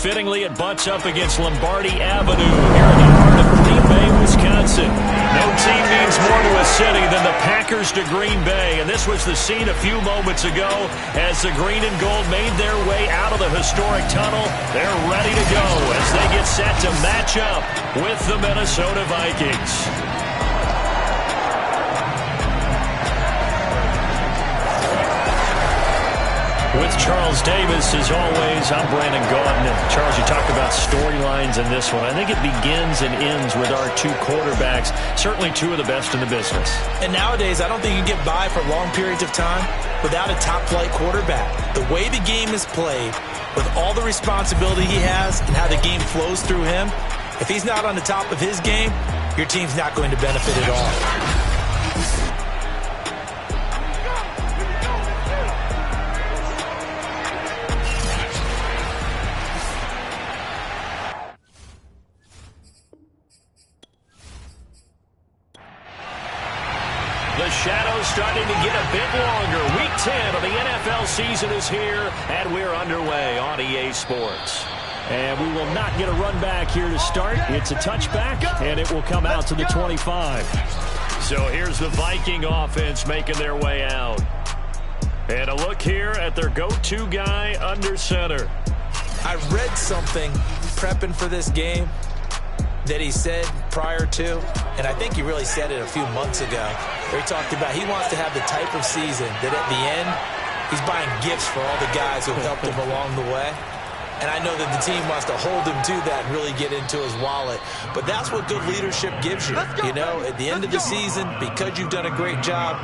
fittingly, it butts up against Lombardi Avenue here in the heart of Green Bay, Wisconsin. No team means more to a city than the Packers to Green Bay, and this was the scene a few moments ago as the green and gold made their way out of the historic tunnel. They're ready to go as they get set to match up with the Minnesota Vikings. With Charles Davis, as always, I'm Brandon Gaudin. And Charles, you talked about storylines in this one. I think it begins and ends with our two quarterbacks, certainly two of the best in the business. And nowadays, I don't think you can get by for long periods of time without a top-flight quarterback. The way the game is played, with all the responsibility he has and how the game flows through him, if he's not on the top of his game, your team's not going to benefit at all. The shadow's starting to get a bit longer. Week 10 of the NFL season is here, and we're underway on EA Sports. And we will not get a run back here to start. It's a touchback, and it will come out to the 25. So here's the Viking offense making their way out. And a look here at their go-to guy under center. I read something prepping for this game that he said prior to, and I think he really said it a few months ago, where he talked about he wants to have the type of season that at the end, he's buying gifts for all the guys who helped him along the way. And I know that the team wants to hold him to that and really get into his wallet. But that's what good leadership gives you. You know, at the end of the season, because you've done a great job,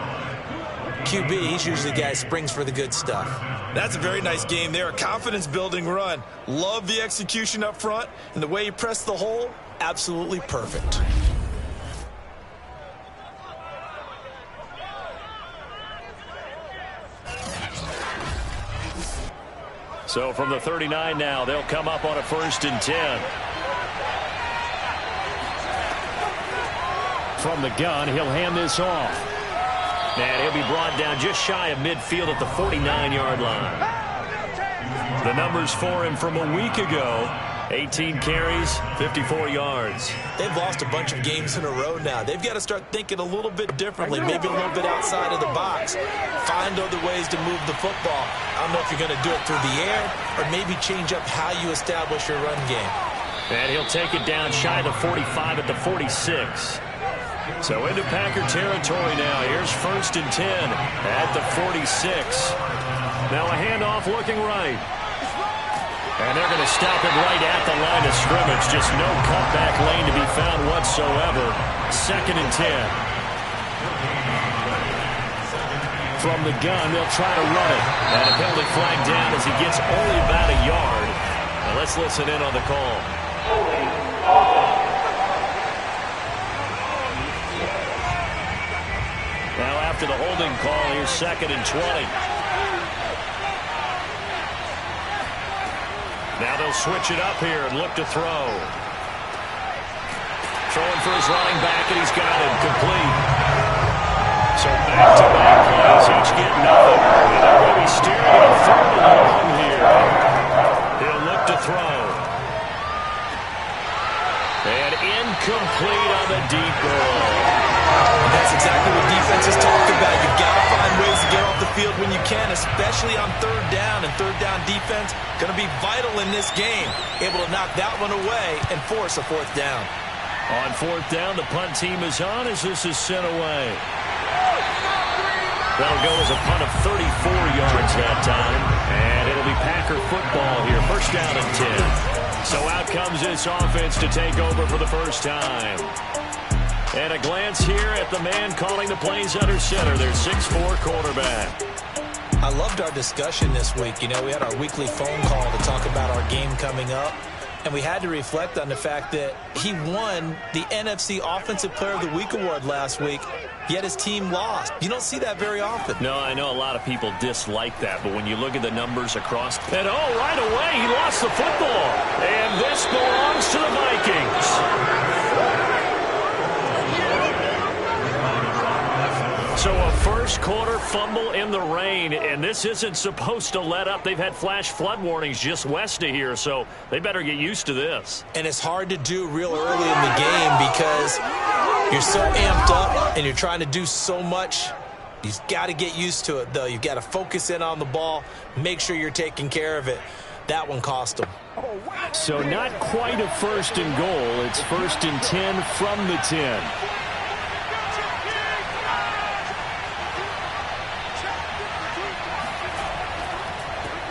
QB, he's usually the guy who springs for the good stuff. That's a very nice game there. A confidence-building run. Love the execution up front, and the way he pressed the hole, absolutely perfect. So from the 39 now, they'll come up on a 1st and 10. From the gun, he'll hand this off. And he'll be brought down just shy of midfield at the 49-yard line. The numbers for him from a week ago, 18 carries, 54 yards. They've lost a bunch of games in a row now. They've got to start thinking a little bit differently, maybe a little bit outside of the box. Find other ways to move the football. I don't know if you're going to do it through the air or maybe change up how you establish your run game. And he'll take it down shy of the 45 at the 46. So into Packer territory now. Here's 1st and 10 at the 46. Now a handoff looking right. And they're going to stop it right at the line of scrimmage. Just no cutback lane to be found whatsoever. 2nd and 10. From the gun, they'll try to run it. And a penalty flag down as he gets only about a yard. Now let's listen in on the call. Now after the holding call, here's 2nd and 20. Now they'll switch it up here and look to throw. Throwing for his running back, and he's got him complete. So back-to-back plays, each get nothing. And they're going to be steering at a 3rd and long here. He'll look to throw. And incomplete on the deep ball. That's exactly what defenses talk about. You've got to find ways to get off the field when you can, especially on 3rd down. And 3rd down defense going to be vital in this game. Able to knock that one away and force a 4th down. On 4th down, the punt team is on as this is sent away. That'll go as a punt of 34 yards that time. And it'll be Packer football here. 1st down and 10. So out comes this offense to take over for the first time. And a glance here at the man calling the plays under center, their 6'4" quarterback. I loved our discussion this week. You know, we had our weekly phone call to talk about our game coming up. And we had to reflect on the fact that he won the NFC Offensive Player of the Week award last week, yet his team lost. You don't see that very often. No, I know a lot of people dislike that, but when you look at the numbers across, and oh, right away, he lost the football. And this belongs to the Vikings. So a First quarter fumble in the rain, and this isn't supposed to let up. They've had flash flood warnings just west of here, so they better get used to this. And it's hard to do real early in the game because you're so amped up and you're trying to do so much. You've got to get used to it, though. You've got to focus in on the ball, make sure you're taking care of it. That one cost them. So not quite a first and goal. It's 1st and 10 from the 10.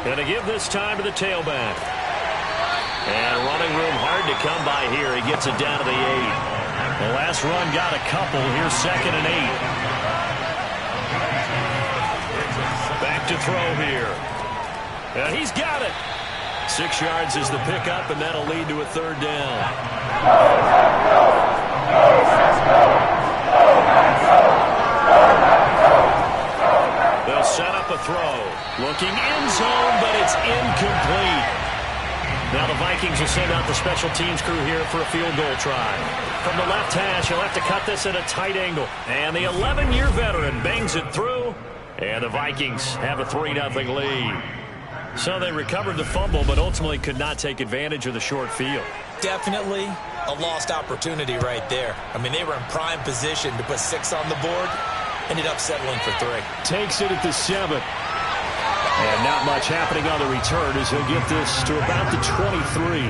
Going to give this time to the tailback. And running room hard to come by here. He gets it down to the 8. The last run got a couple. Here's 2nd and 8. Back to throw here. And he's got it. 6 yards is the pickup, and that'll lead to a 3rd down. They'll set up a throw. Looking end zone, but it's incomplete. Now the Vikings will send out the special teams crew here for a field goal try. From the left hash, he'll have to cut this at a tight angle. And the 11-year veteran bangs it through. And the Vikings have a 3-0 lead. So they recovered the fumble, but ultimately could not take advantage of the short field. Definitely a lost opportunity right there. I mean, they were in prime position to put 6 on the board. Ended up settling for 3. Takes it at the 7. And not much happening on the return as he'll get this to about the 23.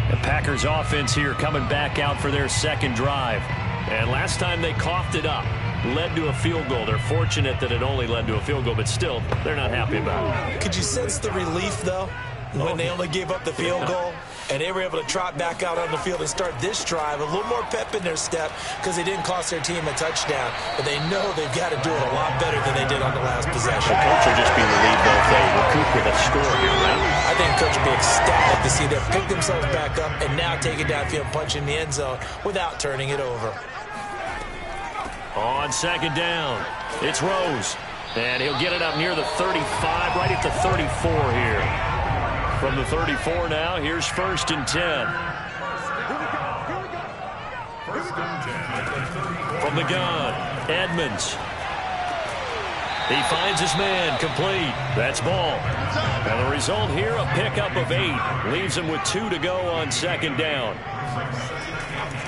The Packers offense here coming back out for their 2nd drive. And last time they coughed it up, led to a field goal. They're fortunate that it only led to a field goal, but still, they're not happy about it. Could you sense the relief, though, when they only gave up the field goal? And they were able to trot back out on the field and start this drive. A little more pep in their step because they didn't cost their team a touchdown. But they know they've got to do it a lot better than they did on the last possession. The coach will just be relieved though if they recoup with a score here, right? I think coach will be ecstatic to see them pick themselves back up and now take it downfield, punch in the end zone without turning it over. On 2nd down, it's Rose. And he'll get it up near the 35, right at the 34 here. From the 34 now, here's 1st and 10. From the gun, Edmonds. He finds his man, complete. That's ball. And the result here, a pickup of 8. Leaves him with 2 to go on 2nd down.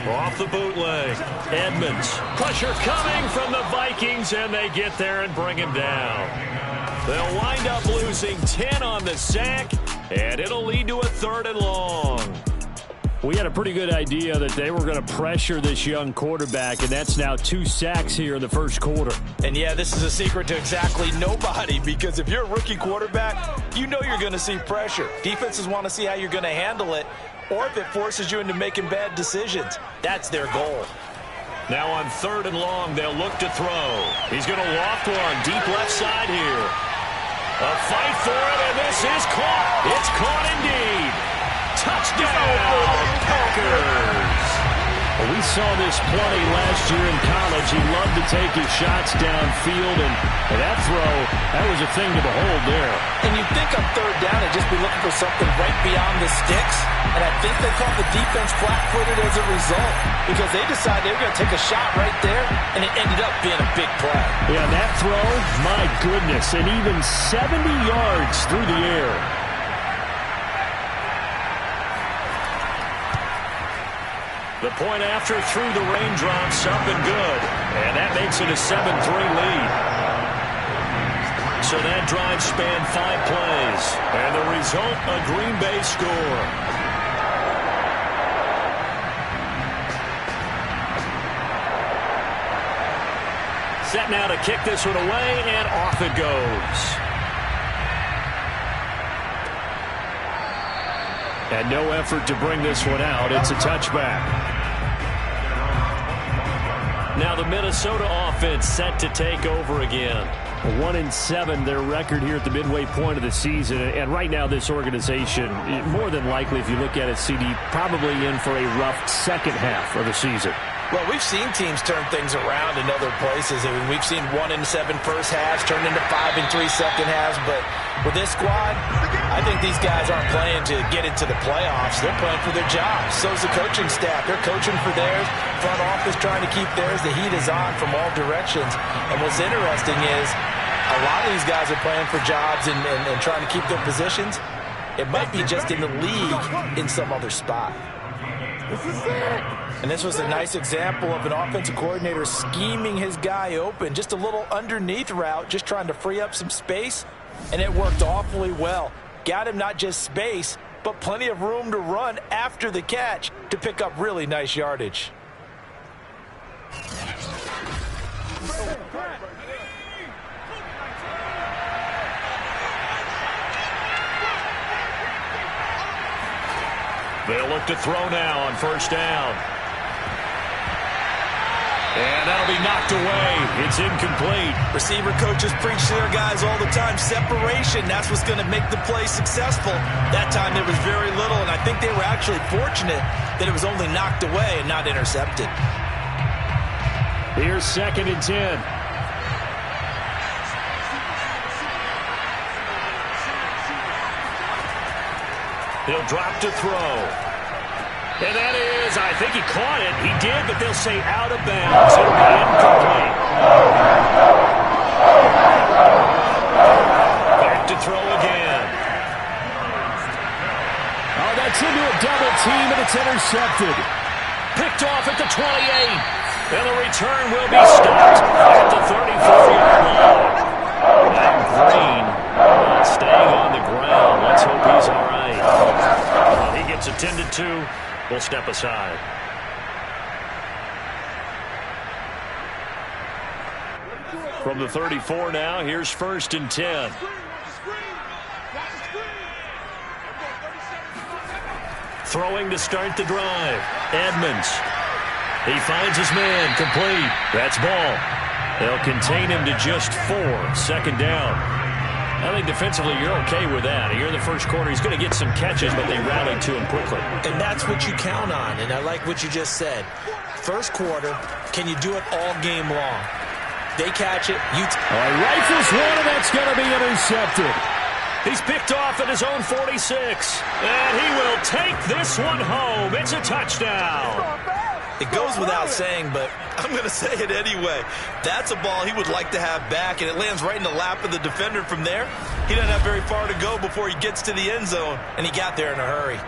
Off the bootleg, Edmonds. Pressure coming from the Vikings, and they get there and bring him down. They'll wind up losing 10 on the sack, and it'll lead to a 3rd and long. We had a pretty good idea that they were going to pressure this young quarterback, and that's now 2 sacks here in the 1st quarter. And, yeah, this is a secret to exactly nobody because if you're a rookie quarterback, you know you're going to see pressure. Defenses want to see how you're going to handle it or if it forces you into making bad decisions. That's their goal. Now on 3rd and long, they'll look to throw. He's going to loft one deep left side here. A fight for it, and this is caught. It's caught indeed. Touchdown, Packers. Well, we saw this plenty last year in college. He loved to take his shots downfield, and that throw, that was a thing to behold there. And you'd think on 3rd down, they'd just be looking for something right beyond the sticks. And I think they caught the defense flat-footed as a result because they decided they were going to take a shot right there, and it ended up being a big play. Yeah, that throw, my goodness, and even 70 yards through the air. The point after through the raindrops, up and good. And that makes it a 7-3 lead. So that drive spanned 5 plays. And the result, a Green Bay score. Set now to kick this one away, and off it goes. And no effort to bring this one out. It's a touchback. Now the Minnesota offense set to take over again. 1-7, their record here at the midway point of the season. And right now this organization, more than likely, if you look at it, CD, probably in for a rough second half of the season. Well, we've seen teams turn things around in other places. I mean, we've seen 1-7 first halves turn into 5-3 second halves. But with this squad, I think these guys aren't playing to get into the playoffs. They're playing for their jobs. So's the coaching staff. They're coaching for theirs. Front office trying to keep theirs. The heat is on from all directions. And what's interesting is a lot of these guys are playing for jobs and trying to keep their positions. It might be just in the league in some other spot. And this was a nice example of an offensive coordinator scheming his guy open. Just a little underneath route, just trying to free up some space. And it worked awfully well. Got him not just space, but plenty of room to run after the catch to pick up really nice yardage. They'll look to throw now on first down. And that'll be knocked away. It's incomplete. Receiver coaches preach to their guys all the time. Separation, that's what's going to make the play successful. That time there was very little, and I think they were actually fortunate that it was only knocked away and not intercepted. Here's 2nd and 10. He'll drop to throw. And that is, I think he caught it. He did, but they'll say out of bounds. It'll be incomplete. Back to throw again. Oh, that's into a double team, and it's intercepted. Picked off at the 28. And the return will be stopped at the 34-yard line. And Green staying on the ground. Let's hope he's all right. He gets attended to. We'll step aside. From the 34 now, here's 1st and 10. Throwing to start the drive. Edmonds. He finds his man, complete. That's ball. They'll contain him to just 4. 2nd down. I think defensively you're okay with that. Here in the first quarter, he's going to get some catches, but they rallied to him quickly. And that's what you count on, and I like what you just said. First quarter, can you do it all game long? They catch it. Rifles one, and that's going to be intercepted. He's picked off at his own 46. And he will take this one home. It's a touchdown. It goes without saying, but I'm going to say it anyway. That's a ball he would like to have back, and it lands right in the lap of the defender from there. He doesn't have very far to go before he gets to the end zone, and he got there in a hurry.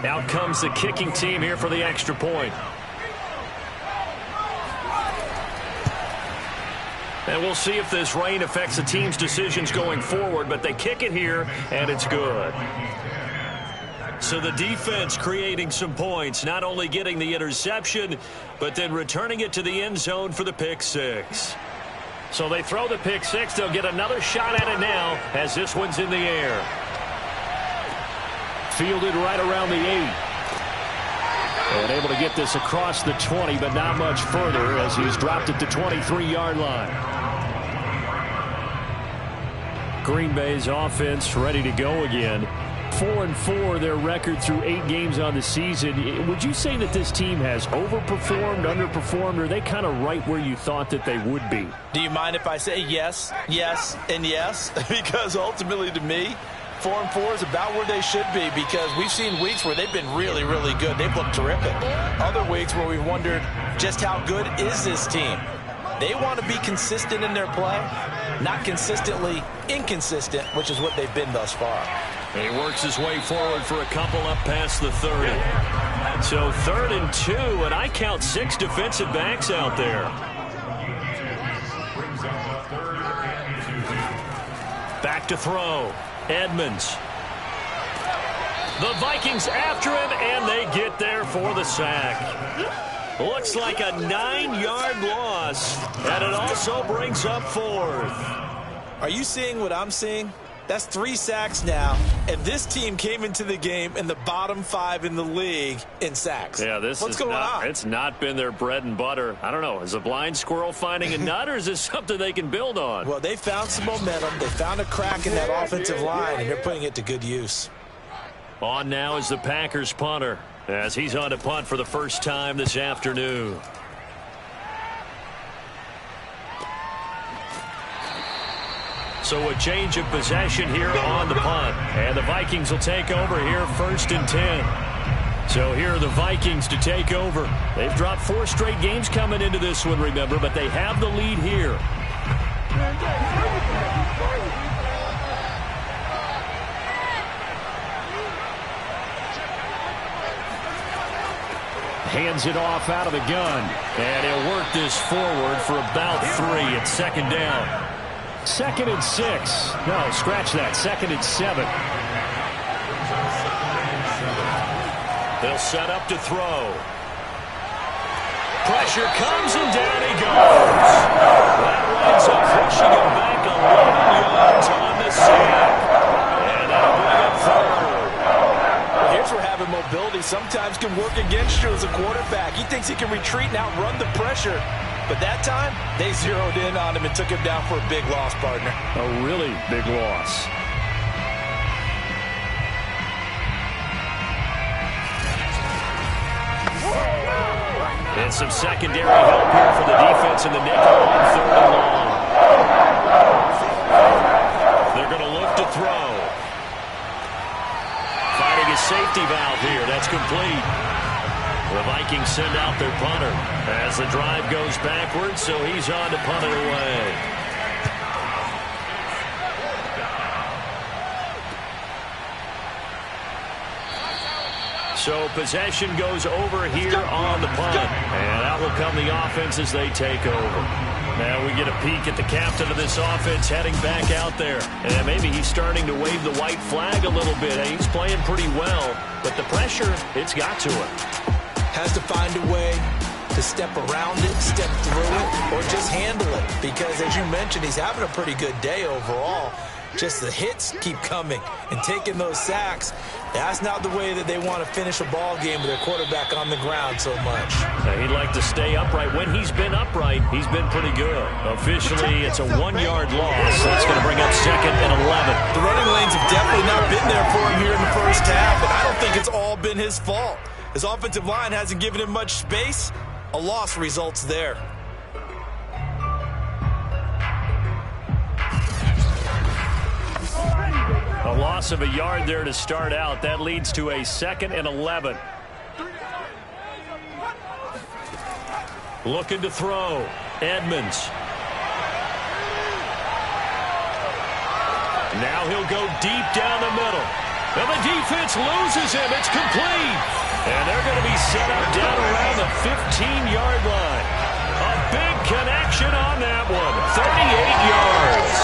Out comes the kicking team here for the extra point. And we'll see if this rain affects the team's decisions going forward, but they kick it here, and it's good. So the defense creating some points, not only getting the interception, but then returning it to the end zone for the pick 6. So they throw the pick 6. They'll get another shot at it now as this one's in the air. Fielded right around the 8. And able to get this across the 20, but not much further as he's dropped it to 23-yard line. Green Bay's offense ready to go again. 4-4 their record through 8 games on the season. Would you say that this team has overperformed, underperformed, or are they kind of right where you thought that they would be? Do you mind if I say yes, yes, and yes? Because ultimately to me, 4-4 is about where they should be, because we've seen weeks where they've been really, really good. They've looked terrific. Other weeks where we've wondered just how good is this team. They want to be consistent in their play, not consistently inconsistent, which is what they've been thus far. He works his way forward for a couple up past the 30. So 3rd and 2, and I count 6 defensive backs out there. Back to throw. Edmonds. The Vikings after him, and they get there for the sack. Looks like a 9-yard loss, and it also brings up 4th. Are you seeing what I'm seeing? That's 3 sacks now, and this team came into the game in the bottom 5 in the league in sacks. Yeah, What's going on? It's not been their bread and butter. I don't know. Is a blind squirrel finding a nut, or is this something they can build on? Well, they found some momentum. They found a crack in that offensive line, and they're putting it to good use. On now is the Packers punter, as he's on to punt for the first time this afternoon. So a change of possession here on the punt. And the Vikings will take over here 1st and 10. So here are the Vikings to take over. They've dropped 4 straight games coming into this one, remember, but they have the lead here. Hands it off out of the gun. And he'll work this forward for about 3 at 2nd down. 2nd and 6. No, scratch that. 2nd and 7. They'll set up to throw. Pressure comes and down he goes. That winds up pushing him back 11 yards on the sack. And that'll bring up 3rd. Well, here's where having mobility sometimes can work against you as a quarterback. He thinks he can retreat and outrun the pressure. But that time, they zeroed in on him and took him down for a big loss, partner. A really big loss. And some secondary help here for the defense in the nickel on 3rd and long. They're going to look to throw. Finding a safety valve here. That's complete. The Vikings send out their punter as the drive goes backwards, so he's on to punt it away. So possession goes over here on the punt, and out will come the offense as they take over. Now we get a peek at the captain of this offense heading back out there. And maybe he's starting to wave the white flag a little bit. He's playing pretty well, but the pressure, it's got to him. Has to find a way to step around it, step through it, or just handle it. Because, as you mentioned, he's having a pretty good day overall. Just the hits keep coming and taking those sacks. That's not the way that they want to finish a ball game with their quarterback on the ground so much. He'd like to stay upright. When he's been upright, he's been pretty good. Officially, it's a 1-yard loss. That's going to bring up 2nd and 11. The running lanes have definitely not been there for him here in the first half, and I don't think it's all been his fault. His offensive line hasn't given him much space. A loss results there. A loss of a yard there to start out. That leads to a 2nd and 11. Looking to throw. Edmonds. Now he'll go deep down the middle. And the defense loses him. It's complete. And they're going to be set up down around the 15-yard line. A big connection on that one. 38 yards.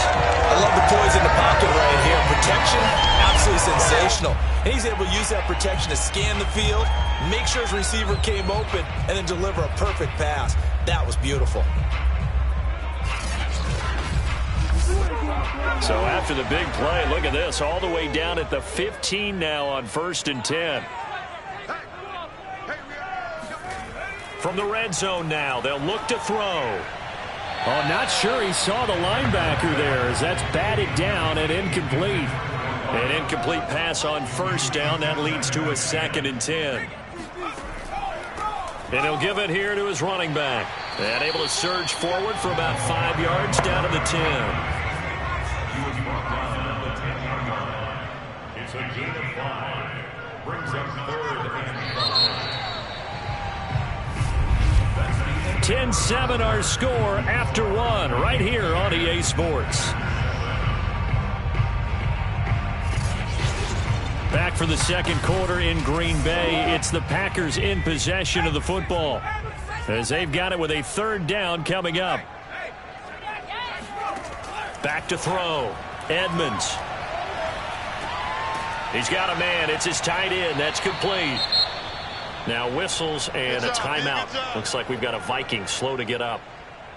I love the poise in the pocket right here. Protection, absolutely sensational. And he's able to use that protection to scan the field, make sure his receiver came open, and then deliver a perfect pass. That was beautiful. So after the big play, look at this. All the way down at the 15 now on 1st and 10. From the red zone now, they'll look to throw. Oh, not sure he saw the linebacker there as that's batted down and incomplete. An incomplete pass on 1st down. That leads to a 2nd and 10. And he'll give it here to his running back. And able to surge forward for about 5 yards down to the 10. It's a gain of 5. Brings up 3rd and 5. 10-7 our score after 1 right here on EA Sports. Back for the 2nd quarter in Green Bay. It's the Packers in possession of the football as they've got it with a 3rd down coming up. Back to throw. Edmonds. He's got a man. It's his tight end. That's complete. Now whistles and a timeout. Looks like we've got a Viking slow to get up.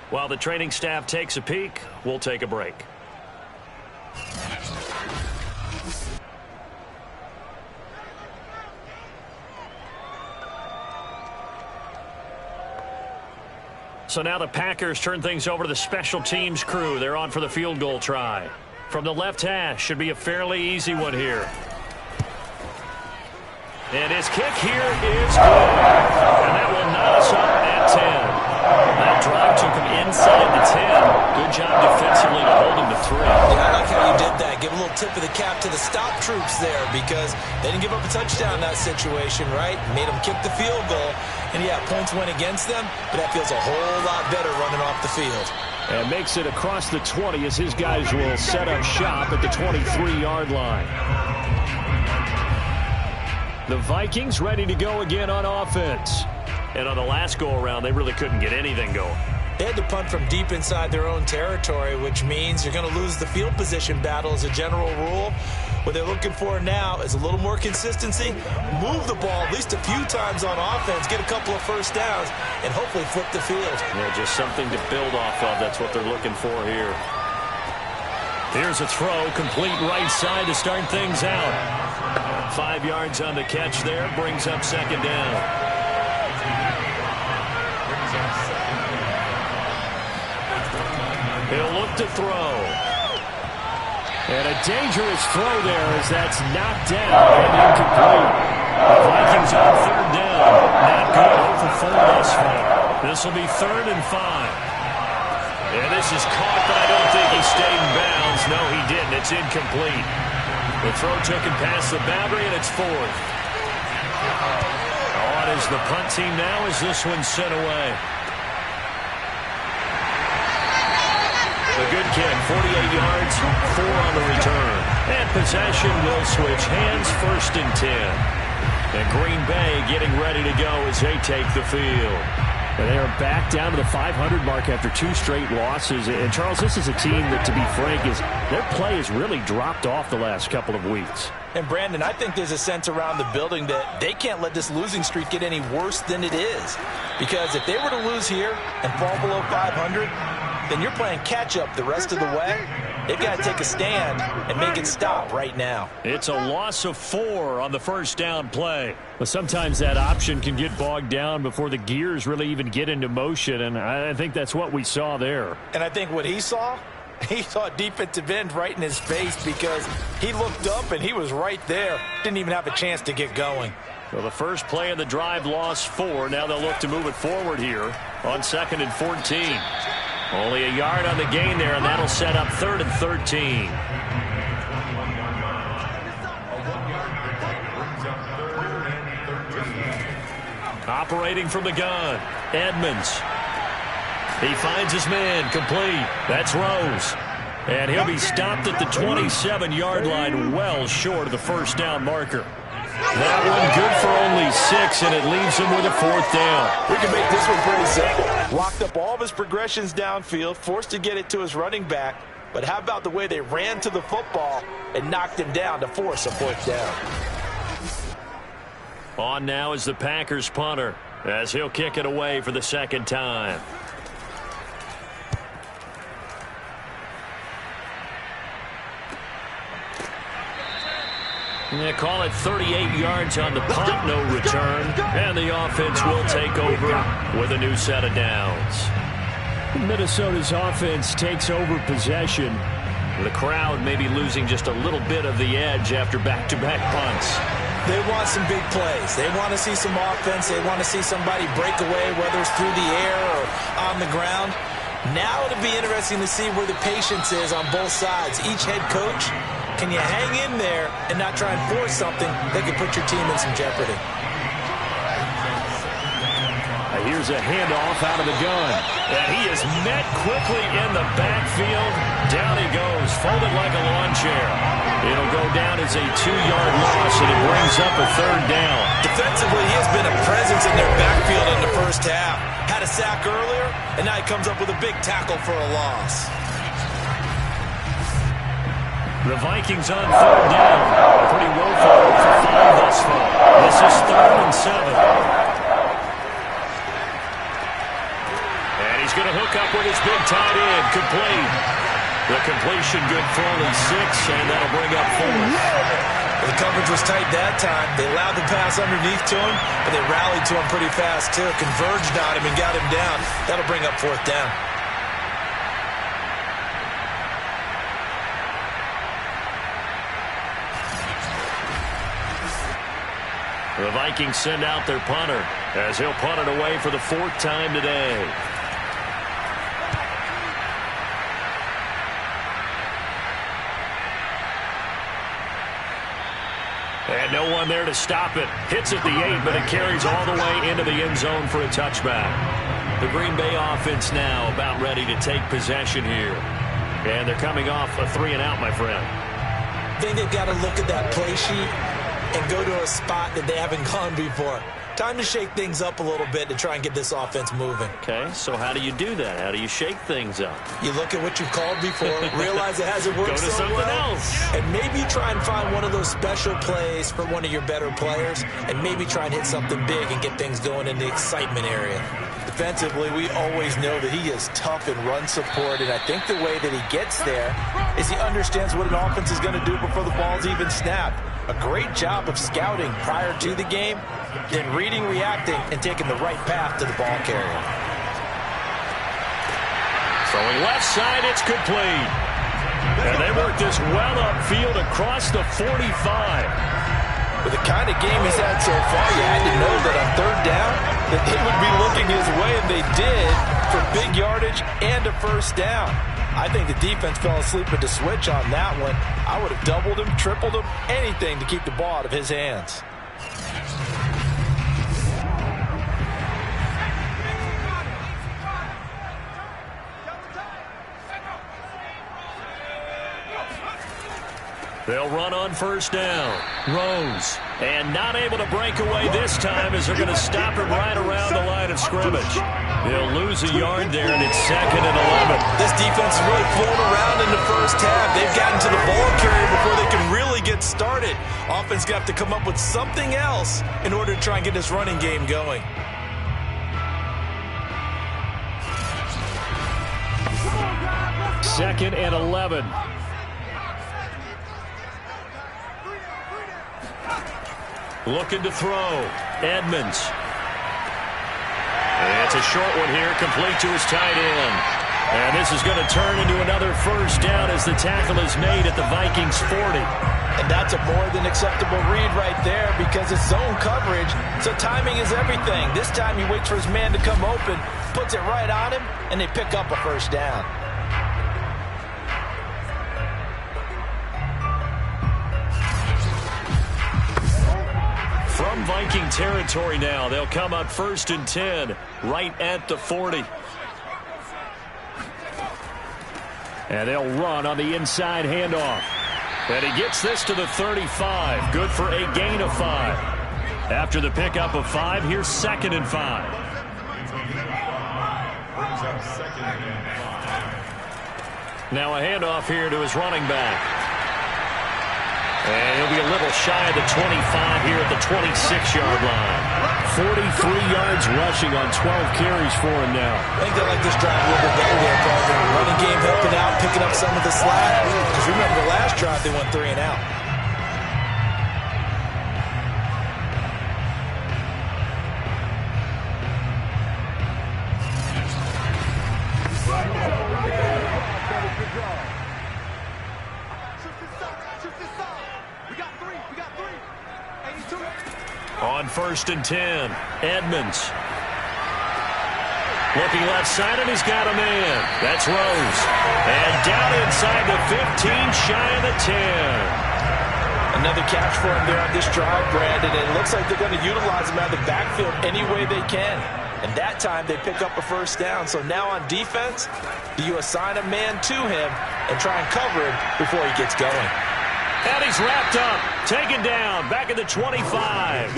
While the training staff takes a peek, we'll take a break. So now the Packers turn things over to the special teams crew. They're on for the field goal try. From the left hash, should be a fairly easy one here. And his kick here is good. And that will knot us up at 10. That drive took him inside the 10. Good job defensively to hold him to 3. Yeah, I like how you did that. Give a little tip of the cap to the stop troops there because they didn't give up a touchdown in that situation, right? Made them kick the field goal. And, yeah, points went against them, but that feels a whole lot better running off the field. And makes it across the 20 as his guys will set up shop at the 23-yard line. The Vikings ready to go again on offense. And on the last go-around, they really couldn't get anything going. They had to punt from deep inside their own territory, which means you're going to lose the field position battle as a general rule. What they're looking for now is a little more consistency, move the ball at least a few times on offense, get a couple of first downs, and hopefully flip the field. Yeah, just something to build off of. That's what they're looking for here. Here's a throw, complete right side to start things out. 5 yards on the catch there, brings up second down. He'll look to throw. And a dangerous throw there as that's knocked down and incomplete. The Vikings on third down. Not good. 0 for 4 thus far. This will be 3rd and 5. And this is caught, but I don't think he stayed in bounds. No, he didn't. It's incomplete. The throw took him past the boundary, and it's 4th. On is the punt team now as this one's sent away. A good kick, 48 yards, 4 on the return. And possession will switch hands, 1st and 10. And Green Bay getting ready to go as they take the field. And they are back down to the 500 mark after 2 straight losses. And, Charles, this is a team that, to be frank, their play has really dropped off the last couple of weeks. And, Brandon, I think there's a sense around the building that they can't let this losing streak get any worse than it is. Because if they were to lose here and fall below 500, then you're playing catch-up the rest of the way. They've got to take a stand and make it stop right now. It's a loss of 4 on the first down play. Well, sometimes that option can get bogged down before the gears really even get into motion, and I think that's what we saw there. And I think what he saw a defensive end right in his face because he looked up and he was right there. Didn't even have a chance to get going. Well, the first play of the drive lost 4. Now they'll look to move it forward here on 2nd and 14. Only a yard on the gain there, and that'll set up 3rd and 13. Operating from the gun, Edmonds. He finds his man, complete. That's Rose. And he'll be stopped at the 27-yard line, well short of the first down marker. That one good for only 6, and it leaves him with a 4th down. We can make this one pretty simple. Locked up all of his progressions downfield, forced to get it to his running back. But how about the way they ran to the football and knocked him down to force a 4th down? On now is the Packers punter as he'll kick it away for the 2nd time. They call it 38 yards on the punt, no return. And the offense will take over with a new set of downs. Minnesota's offense takes over possession. The crowd may be losing just a little bit of the edge after back-to-back punts. They want some big plays. They want to see some offense. They want to see somebody break away, whether it's through the air or on the ground. Now it'll be interesting to see where the patience is on both sides. Each head coach, can you hang in there and not try and force something that could put your team in some jeopardy? Here's a handoff out of the gun. And he is met quickly in the backfield. Down he goes, folded like a lawn chair. It'll go down as a 2-yard loss, and it brings up a 3rd down. Defensively, he has been a presence in their backfield in the first half. Had a sack earlier, and now he comes up with a big tackle for a loss. The Vikings on 3rd down. Pretty woeful for 5 thus far. This is 3rd and 7. And he's going to hook up with his big tight end, complete. The completion good for only 6, and that'll bring up 4. The coverage was tight that time. They allowed the pass underneath to him, but they rallied to him pretty fast, too. Converged on him and got him down. That'll bring up 4th down. The Vikings send out their punter as he'll punt it away for the 4th time today. And no one there to stop it. Hits at the 8, but it carries all the way into the end zone for a touchback. The Green Bay offense now about ready to take possession here. And they're coming off a 3-and-out, my friend. I think they've got to look at that play sheet and go to a spot that they haven't gone before. Time to shake things up a little bit to try and get this offense moving. Okay, so how do you do that? How do you shake things up? You look at what you've called before, realize it hasn't worked so so something well, else. and maybe try and find one of those special plays for one of your better players, and maybe try and hit something big and get things going in the excitement area. Defensively, we always know that he is tough in run support, and I think the way that he gets there is he understands what an offense is going to do before the ball's even snapped. A great job of scouting prior to the game, then reading, reacting, and taking the right path to the ball carrier. Throwing left side, it's complete. And they work this well upfield across the 45. With the kind of game he's had so far, you had to know that on 3rd down that they would be looking his way, and they did, for big yardage and a 1st down. I think the defense fell asleep at the switch on that one. I would have doubled him, tripled him, anything to keep the ball out of his hands. They'll run on 1st down. Rose. And not able to break away this time as they're going to stop it right around the line of scrimmage. They'll lose a yard there, and it's 2nd and 11. This defense is really flown around in the 1st half. They've gotten to the ball carrier before they can really get started. Offense got to come up with something else in order to try and get this running game going. Second and 11. Looking to throw. Edmonds. It's a short one here, complete to his tight end. And this is going to turn into another 1st down as the tackle is made at the Vikings 40. And that's a more than acceptable read right there because it's zone coverage, so timing is everything. This time he waits for his man to come open, puts it right on him, and they pick up a 1st down. From Viking territory now, they'll come up 1st and 10, right at the 40. And they'll run on the inside handoff. And he gets this to the 35. Good for a gain of 5. After the pickup of 5, here's 2nd and 5. Brings up 2nd and 5. Now a handoff here to his running back. And he'll be a little shy of the 25 here at the 26-yard line. 43 yards rushing on 12 carries for him now. I think they like this drive a little bit better there, Parker. Running game helping out, picking up some of the slack. Because remember the last drive, they went 3-and-out. On 1st and 10, Edmonds. Looking left side, and he's got a man. That's Rose. And down inside the 15, shy of the 10. Another catch for him there on this drive, Brandon. And it looks like they're going to utilize him out of the backfield any way they can. And that time they pick up a 1st down. So now on defense, do you assign a man to him and try and cover him before he gets going? And he's wrapped up, taken down, back at the 25.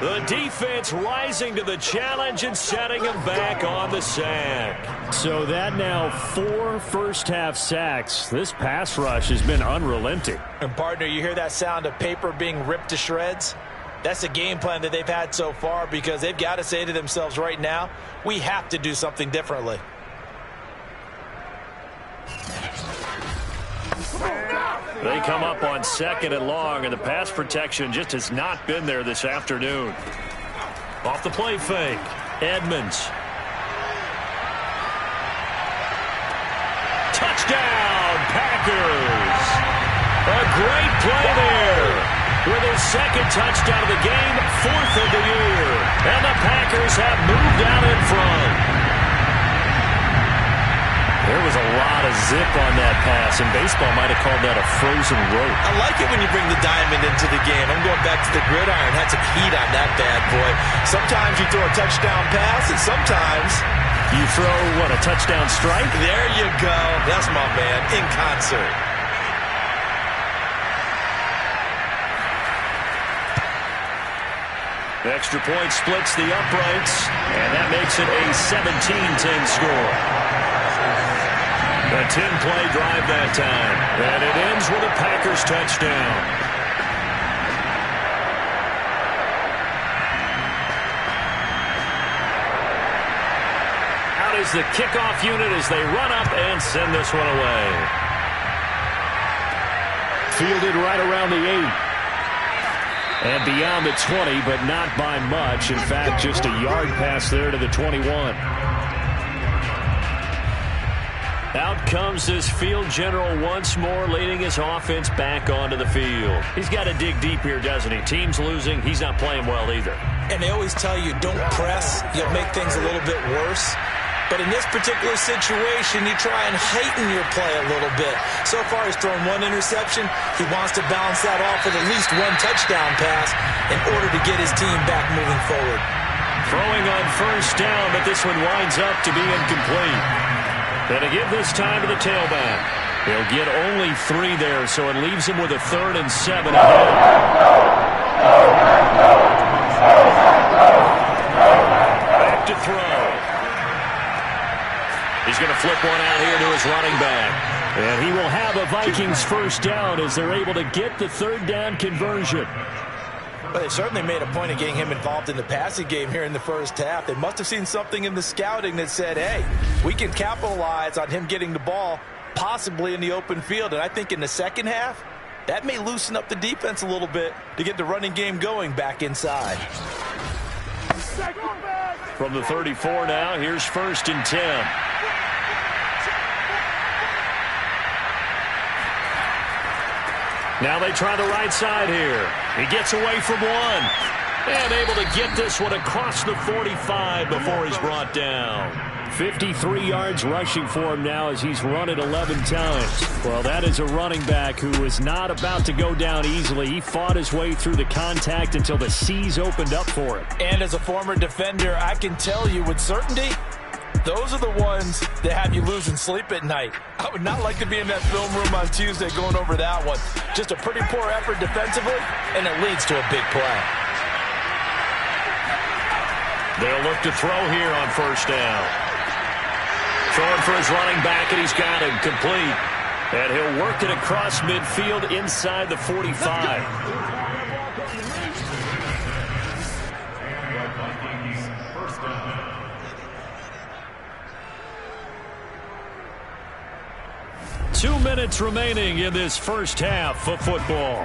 The defense rising to the challenge and setting him back on the sack. So that now 4 first-half sacks. This pass rush has been unrelenting. And, partner, you hear that sound of paper being ripped to shreds? That's the game plan that they've had so far because they've got to say to themselves right now, we have to do something differently. They come up on 2nd and long, and the pass protection just has not been there this afternoon. Off the play fake, Edmonds. Touchdown, Packers! A great play there. With his 2nd touchdown of the game, 4th of the year. And the Packers have moved out in front. There was a lot of zip on that pass, and baseball might have called that a frozen rope. I like it when you bring the diamond into the game. I'm going back to the gridiron. Had some heat on that bad boy. Sometimes you throw a touchdown pass, and sometimes you throw, what, a touchdown strike? There you go. That's my man, in concert. The extra point splits the uprights, and that makes it a 17-10 score. A 10-play drive that time, and it ends with a Packers touchdown. Out is the kickoff unit as they run up and send this one away. Fielded right around the 8. And beyond the 20, but not by much. In fact, just a yard pass there to the 21. Out comes this field general once more, leading his offense back onto the field. He's got to dig deep here, doesn't he? Team's losing. He's not playing well either. And they always tell you, don't press. You'll make things a little bit worse. But in this particular situation, you try and heighten your play a little bit. So far, he's thrown 1 interception. He wants to balance that off with at least 1 touchdown pass in order to get his team back moving forward. Throwing on 1st down, but this one winds up to be incomplete. And to give this time to the tailback. He'll get only 3 there, so it leaves him with a 3rd and 7 ahead. Back to throw. He's going to flip one out here to his running back. And he will have a Vikings 1st down as they're able to get the 3rd down conversion. But they certainly made a point of getting him involved in the passing game here in the 1st half. They must have seen something in the scouting that said, hey, we can capitalize on him getting the ball possibly in the open field. And I think in the 2nd half, that may loosen up the defense a little bit to get the running game going back inside. From the 34 now, here's 1st and 10. Now they try the right side here. He gets away from 1. And able to get this one across the 45 before he's brought down. 53 yards rushing for him now as he's run it 11 times. Well, that is a running back who is not about to go down easily. He fought his way through the contact until the C's opened up for him. And as a former defender, I can tell you with certainty, those are the ones that have you losing sleep at night. I would not like to be in that film room on Tuesday going over that one. Just a pretty poor effort defensively, and it leads to a big play. They'll look to throw here on 1st down. Throwing for his running back, and he's got him complete. And he'll work it across midfield inside the 45. 2 minutes remaining in this 1st half of football.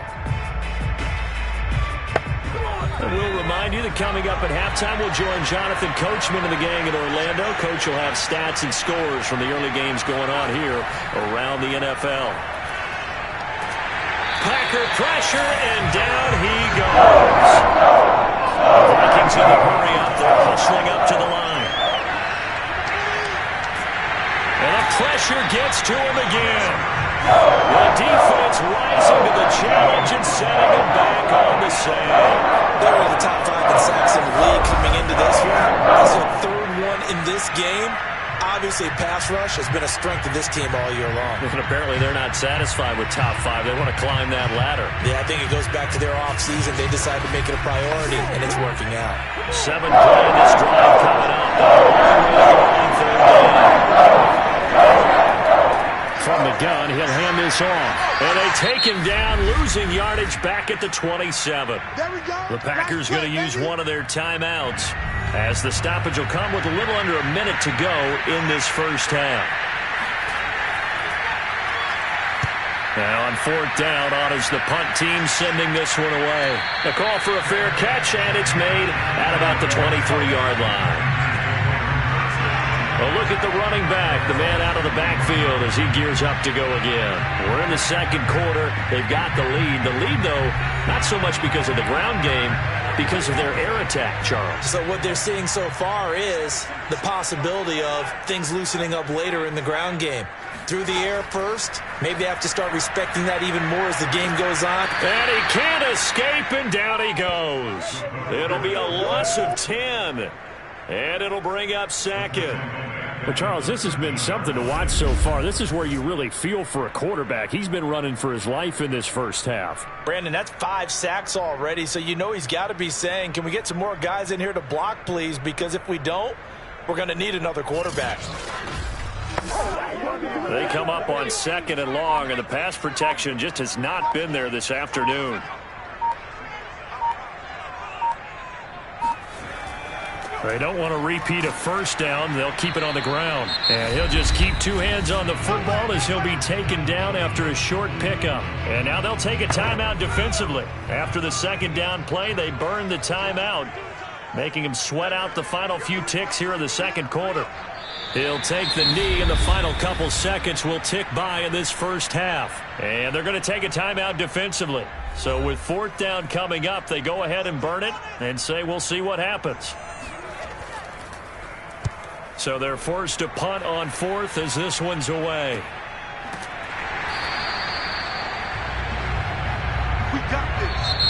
And we'll remind you that coming up at halftime, we'll join Jonathan Coachman and the gang in Orlando. Coach will have stats and scores from the early games going on here around the NFL. Packer pressure, and down he goes. The Vikings in the hurry up. They're hustling up to the line. And the pressure gets to him again. The defense rising to the challenge and setting him back on the save. They're in the top 5 in sacks in the league coming into this one. That's their 3rd one in this game. Obviously, pass rush has been a strength of this team all year long. And apparently they're not satisfied with top 5. They want to climb that ladder. Yeah, I think it goes back to their offseason. They decided to make it a priority, and it's working out. 7 play in this drive coming up. From the gun, he'll hand this off. And they take him down, losing yardage back at the 27. The Packers going to use one of their timeouts as the stoppage will come with a little under a minute to go in this 1st half. Now on fourth down, honors the punt team sending this one away. The call for a fair catch, and it's made at about the 23-yard line. A look at the running back, the man out of the backfield as he gears up to go again. We're in the second quarter. They've got the lead. The lead, though, not so much because of the ground game, because of their air attack, Charles. So what they're seeing so far is the possibility of things loosening up later in the ground game. Through the air first, maybe they have to start respecting that even more as the game goes on. And he can't escape, and down he goes. It'll be a loss of 10, and it'll bring up second. Well, Charles, this has been something to watch so far. This is where you really feel for a quarterback. He's been running for his life in this first half. Brandon, that's 5 sacks already, so you know he's got to be saying, can we get some more guys in here to block, please? Because if we don't, we're going to need another quarterback. They come up on second and long, and the pass protection just has not been there this afternoon. They don't want to repeat a first down. They'll keep it on the ground. And he'll just keep 2 hands on the football as he'll be taken down after a short pickup. And now they'll take a timeout defensively. After the second down play, they burn the timeout, making him sweat out the final few ticks here in the second quarter. He'll take the knee, and the final couple seconds will tick by in this first half. And they're going to take a timeout defensively. So with fourth down coming up, they go ahead and burn it and say we'll see what happens. So they're forced to punt on fourth as this one's away.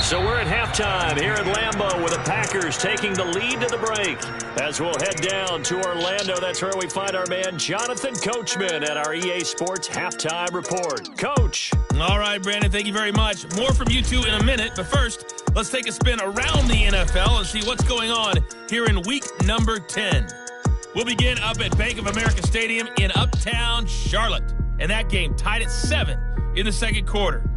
So we're at halftime here at Lambeau with the Packers taking the lead to the break. As we'll head down to Orlando, that's where we find our man Jonathan Coachman at our EA Sports Halftime Report. Coach. All right, Brandon, thank you very much. More from you two in a minute, but first, let's take a spin around the NFL and see what's going on here in week number 10. We'll begin up at Bank of America Stadium in Uptown Charlotte. And that game tied at 7 in the second quarter.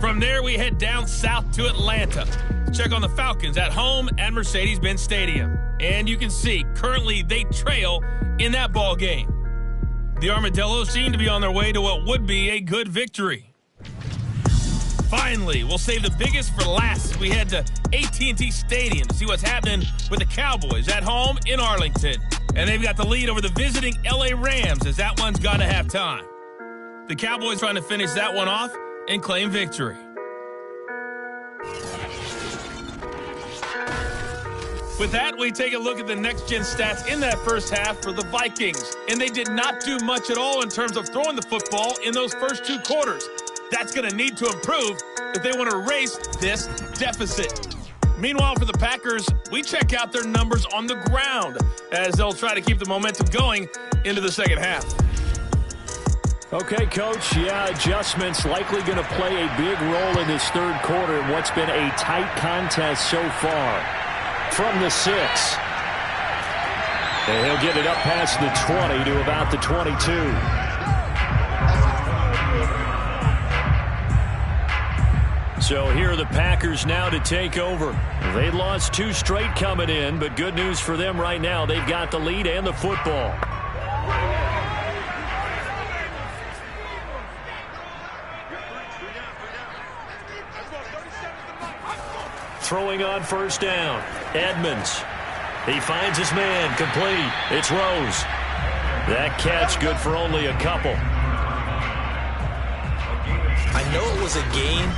From there, we head down south to Atlanta. Check on the Falcons at home at Mercedes-Benz Stadium. And you can see, currently, they trail in that ball game. The Armadillos seem to be on their way to what would be a good victory. Finally, we'll save the biggest for last as we head to AT&T Stadium to see what's happening with the Cowboys at home in Arlington. And they've got the lead over the visiting LA Rams as that one's got to have time. The Cowboys trying to finish that one off and claim victory. With that, we take a look at the next-gen stats in that first half for the Vikings. And they did not do much at all in terms of throwing the football in those first 2 quarters. That's going to need to improve if they want to erase this deficit. Meanwhile, for the Packers, we check out their numbers on the ground as they'll try to keep the momentum going into the second half. Okay, Coach, adjustments likely going to play a big role in this third quarter in what's been a tight contest so far. From the 6. And he'll get it up past the 20 to about the 22. So here are the Packers now to take over. They lost 2 straight coming in, but good news for them right now. They've got the lead and the football. Throwing on first down. Edmonds. He finds his man. Complete. It's Rose. That catch good for only a couple. I know it was a gain,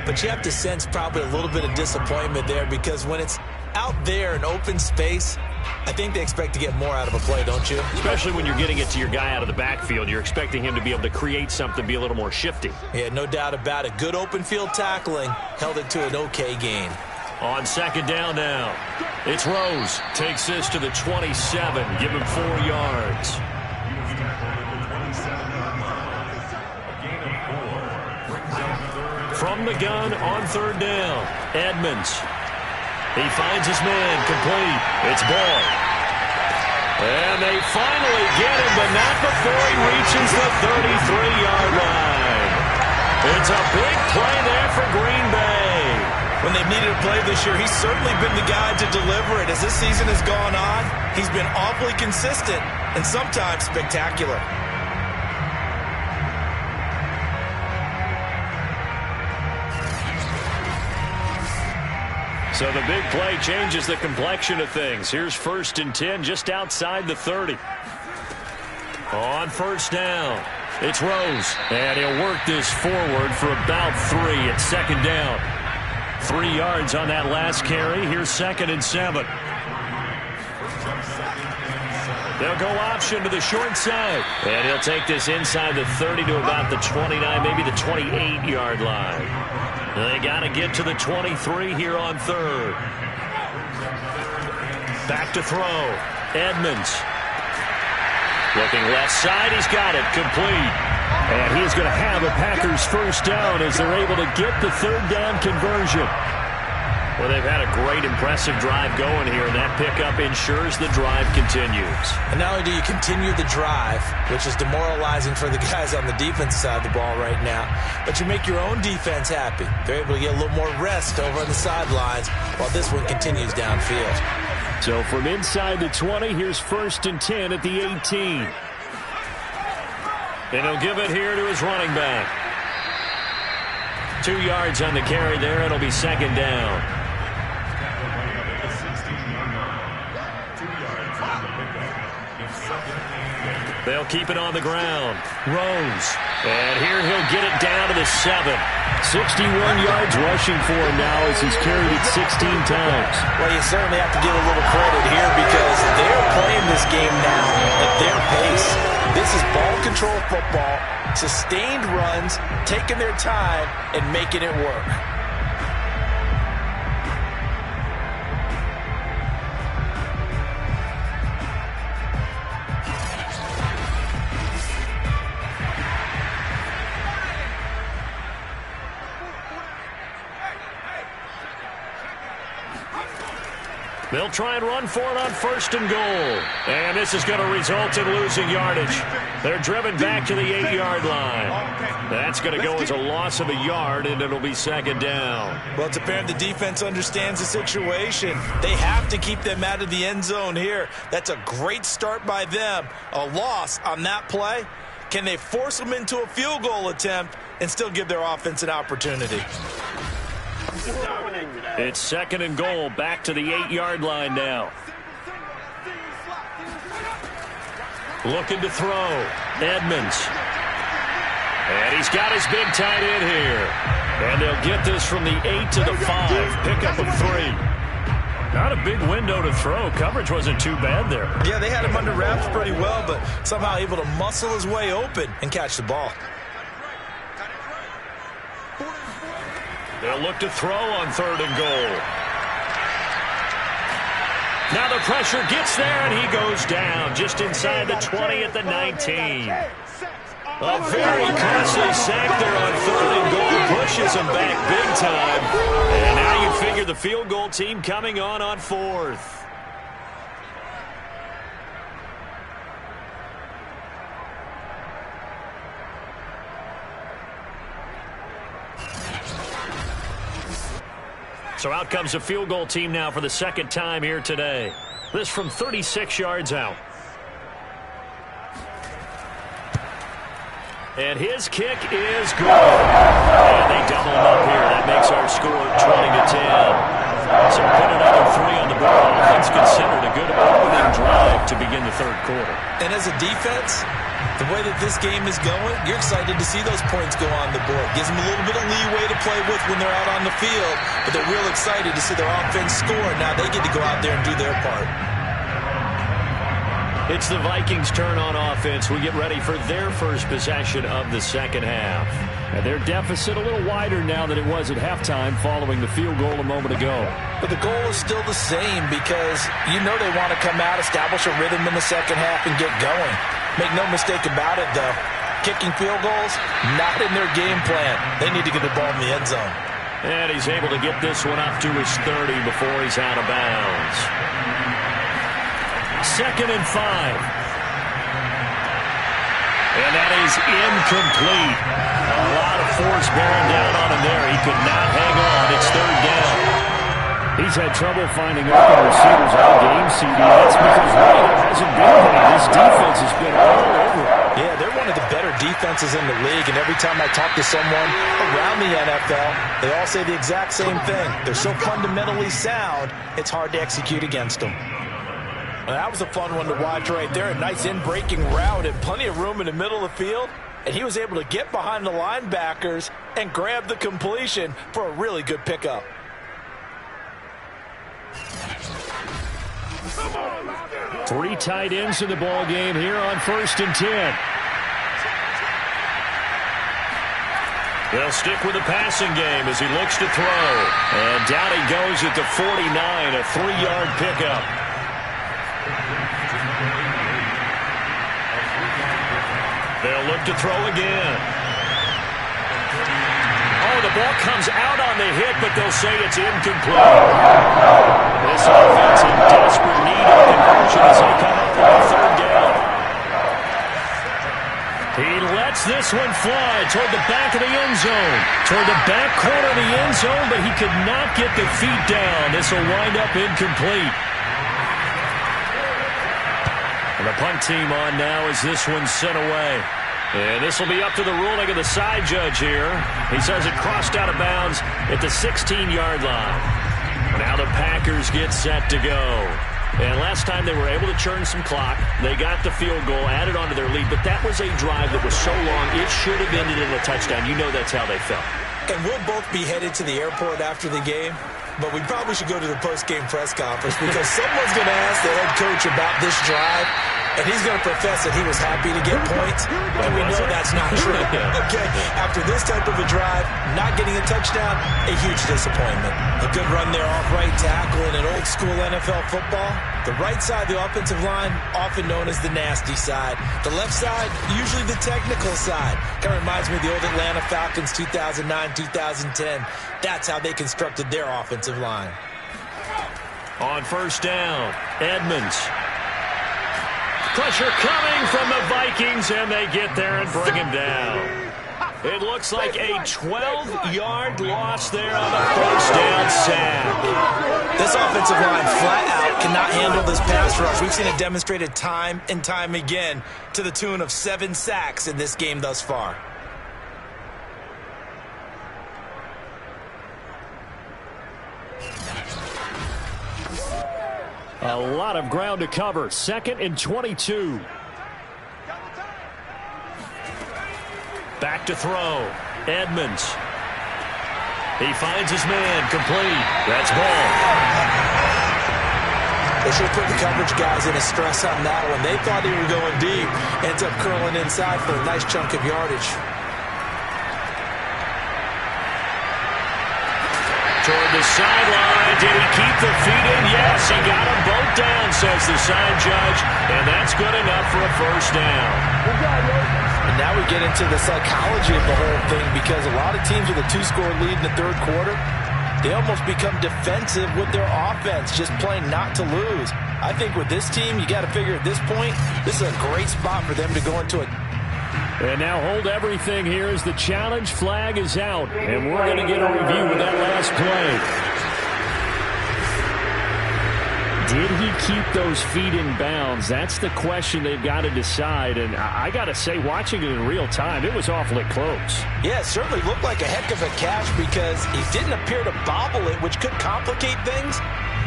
but you have to sense probably a little bit of disappointment there because when it's out there in open space, I think they expect to get more out of a play, don't you? Especially when you're getting it to your guy out of the backfield. You're expecting him to be able to create something, be a little more shifty. Yeah, no doubt about it. Good open field tackling held it to an okay gain. On second down now, it's Rose. Takes this to the 27. Give him 4 yards. From the gun on third down, Edmonds. He finds his man. Complete. It's Ball. And they finally get him, but not before he reaches the 33-yard line. It's a big play there for Green Bay. When they've needed a play this year, he's certainly been the guy to deliver it. As this season has gone on, he's been awfully consistent and sometimes spectacular. So the big play changes the complexion of things. Here's 1st and 10 just outside the 30. On 1st down, it's Rose. And he'll work this forward for about 3 at 2nd down. 3 yards on that last carry. Here's 2nd and 7. They'll go option to the short side. And he'll take this inside the 30 to about the 29, maybe the 28-yard line. They got to get to the 23 here on 3rd. Back to throw. Edmonds. Looking left side. He's got it. Complete. And he's going to have a Packers 1st down as they're able to get the 3rd down conversion. Well, they've had a great, impressive drive going here, and that pickup ensures the drive continues. And not only do you continue the drive, which is demoralizing for the guys on the defense side of the ball right now, but you make your own defense happy. They're able to get a little more rest over on the sidelines while this one continues downfield. So from inside the 20, here's 1st and 10 at the 18. And he'll give it here to his running back. 2 yards on the carry there. It'll be 2nd down. They'll keep it on the ground. Rose. And here he'll get it down to the 7. 61 yards rushing for him now as he's carried it 16 times. Well, you certainly have to give a little credit here because they're playing this game now at their pace. This is ball control football, sustained runs, taking their time, and making it work. They'll try and run for it on 1st and goal. And this is going to result in losing yardage. They're driven back to the 8-yard line. That's going to go as a loss of a yard, and it'll be 2nd down. Well, it's apparent the defense understands the situation. They have to keep them out of the end zone here. That's a great start by them. A loss on that play. Can they force them into a field goal attempt and still give their offense an opportunity? It's 2nd and goal, back to the 8-yard line now. Looking to throw. Edmonds. And he's got his big tight end here. And they'll get this from the 8 to the 5. Pickup of 3. Not a big window to throw. Coverage wasn't too bad there. Yeah, they had him under wraps pretty well, but somehow able to muscle his way open and catch the ball. They'll look to throw on 3rd and goal. Now the pressure gets there, and he goes down just inside the 20 at the 19. A very costly sack there on 3rd and goal. Pushes him back big time. And now you figure the field goal team coming on 4th. So out comes the field goal team now for the 2nd time here today. This from 36 yards out. And his kick is good. And they double him up here. That makes our score 20-10. So put another 3 on the board. Offense considered a good opening drive to begin the 3rd quarter. And as a defense, the way that this game is going, you're excited to see those points go on the board. Gives them a little bit of leeway to play with when they're out on the field, but they're real excited to see their offense score. Now they get to go out there and do their part. It's the Vikings' turn on offense. We get ready for their first possession of the 2nd half. And their deficit a little wider now than it was at halftime following the field goal a moment ago. But the goal is still the same because you know they want to come out, establish a rhythm in the 2nd half, and get going. Make no mistake about it, though. Kicking field goals, not in their game plan. They need to get the ball in the end zone. And he's able to get this one up to his 30 before he's out of bounds. 2nd and 5. And that is incomplete. A lot of force bearing down on him there. He could not hang on. It's third down. He's had trouble finding open receivers all game, CD. That's because really there hasn't been any. This defense has been all over. Yeah, they're one of the better defenses in the league, and every time I talk to someone around the NFL, they all say the exact same thing. They're so fundamentally sound, it's hard to execute against them. Well, that was a fun one to watch right there. A nice in-breaking route and plenty of room in the middle of the field, and he was able to get behind the linebackers and grab the completion for a really good pickup. 3 tight ends in the ball game here on 1st and 10. They'll stick with the passing game as he looks to throw. And down he goes at the 49, a 3-yard pickup. They'll look to throw again. Oh, the ball comes out on the hit, but they'll say it's incomplete. This offense in desperate need of conversion as they come up with a third down. He lets this one fly toward the back of the end zone. Toward the back corner of the end zone, but he could not get the feet down. This will wind up incomplete. And the punt team on now as this one's sent away. And this will be up to the ruling of the side judge here. He says it crossed out of bounds at the 16-yard line. Now the Packers get set to go. And last time they were able to churn some clock. They got the field goal, added on to their lead. But that was a drive that was so long, it should have ended in a touchdown. You know that's how they felt. And we'll both be headed to the airport after the game. But we probably should go to the post-game press conference because someone's going to ask the head coach about this drive. And he's going to profess that he was happy to get points, and we know that's not true. Okay, after this type of a drive, not getting a touchdown, a huge disappointment. A good run there off right tackle in an old-school NFL football. The right side of the offensive line, often known as the nasty side. The left side, usually the technical side. Kind of reminds me of the old Atlanta Falcons 2009-2010. That's how they constructed their offensive line. On first down, Edmonds. Pressure coming from the Vikings, and they get there and bring him down. It looks like a 12-yard loss there on the first down sack. This offensive line flat out cannot handle this pass rush. We've seen it demonstrated time and time again to the tune of 7 sacks in this game thus far. A lot of ground to cover. 2nd and 22. Back to throw. Edmonds. He finds his man. Complete. That's ball. They should have put the coverage guys in a stress on that one. They thought he was going deep. Ends up curling inside for a nice chunk of yardage. Toward the sideline. Did he keep the feet in? Yes, he got them both down, says the side judge. And that's good enough for a first down. And now we get into the psychology of the whole thing because a lot of teams with a 2-score lead in the third quarter, they almost become defensive with their offense, just playing not to lose. I think with this team, you got to figure at this point, this is a great spot for them to go into it. And now hold everything here as the challenge flag is out. And we're going to get a review of that last play. Did he keep those feet in bounds? That's the question they've got to decide. And I got to say, watching it in real time, it was awfully close. Yeah, it certainly looked like a heck of a catch because he didn't appear to bobble it, which could complicate things.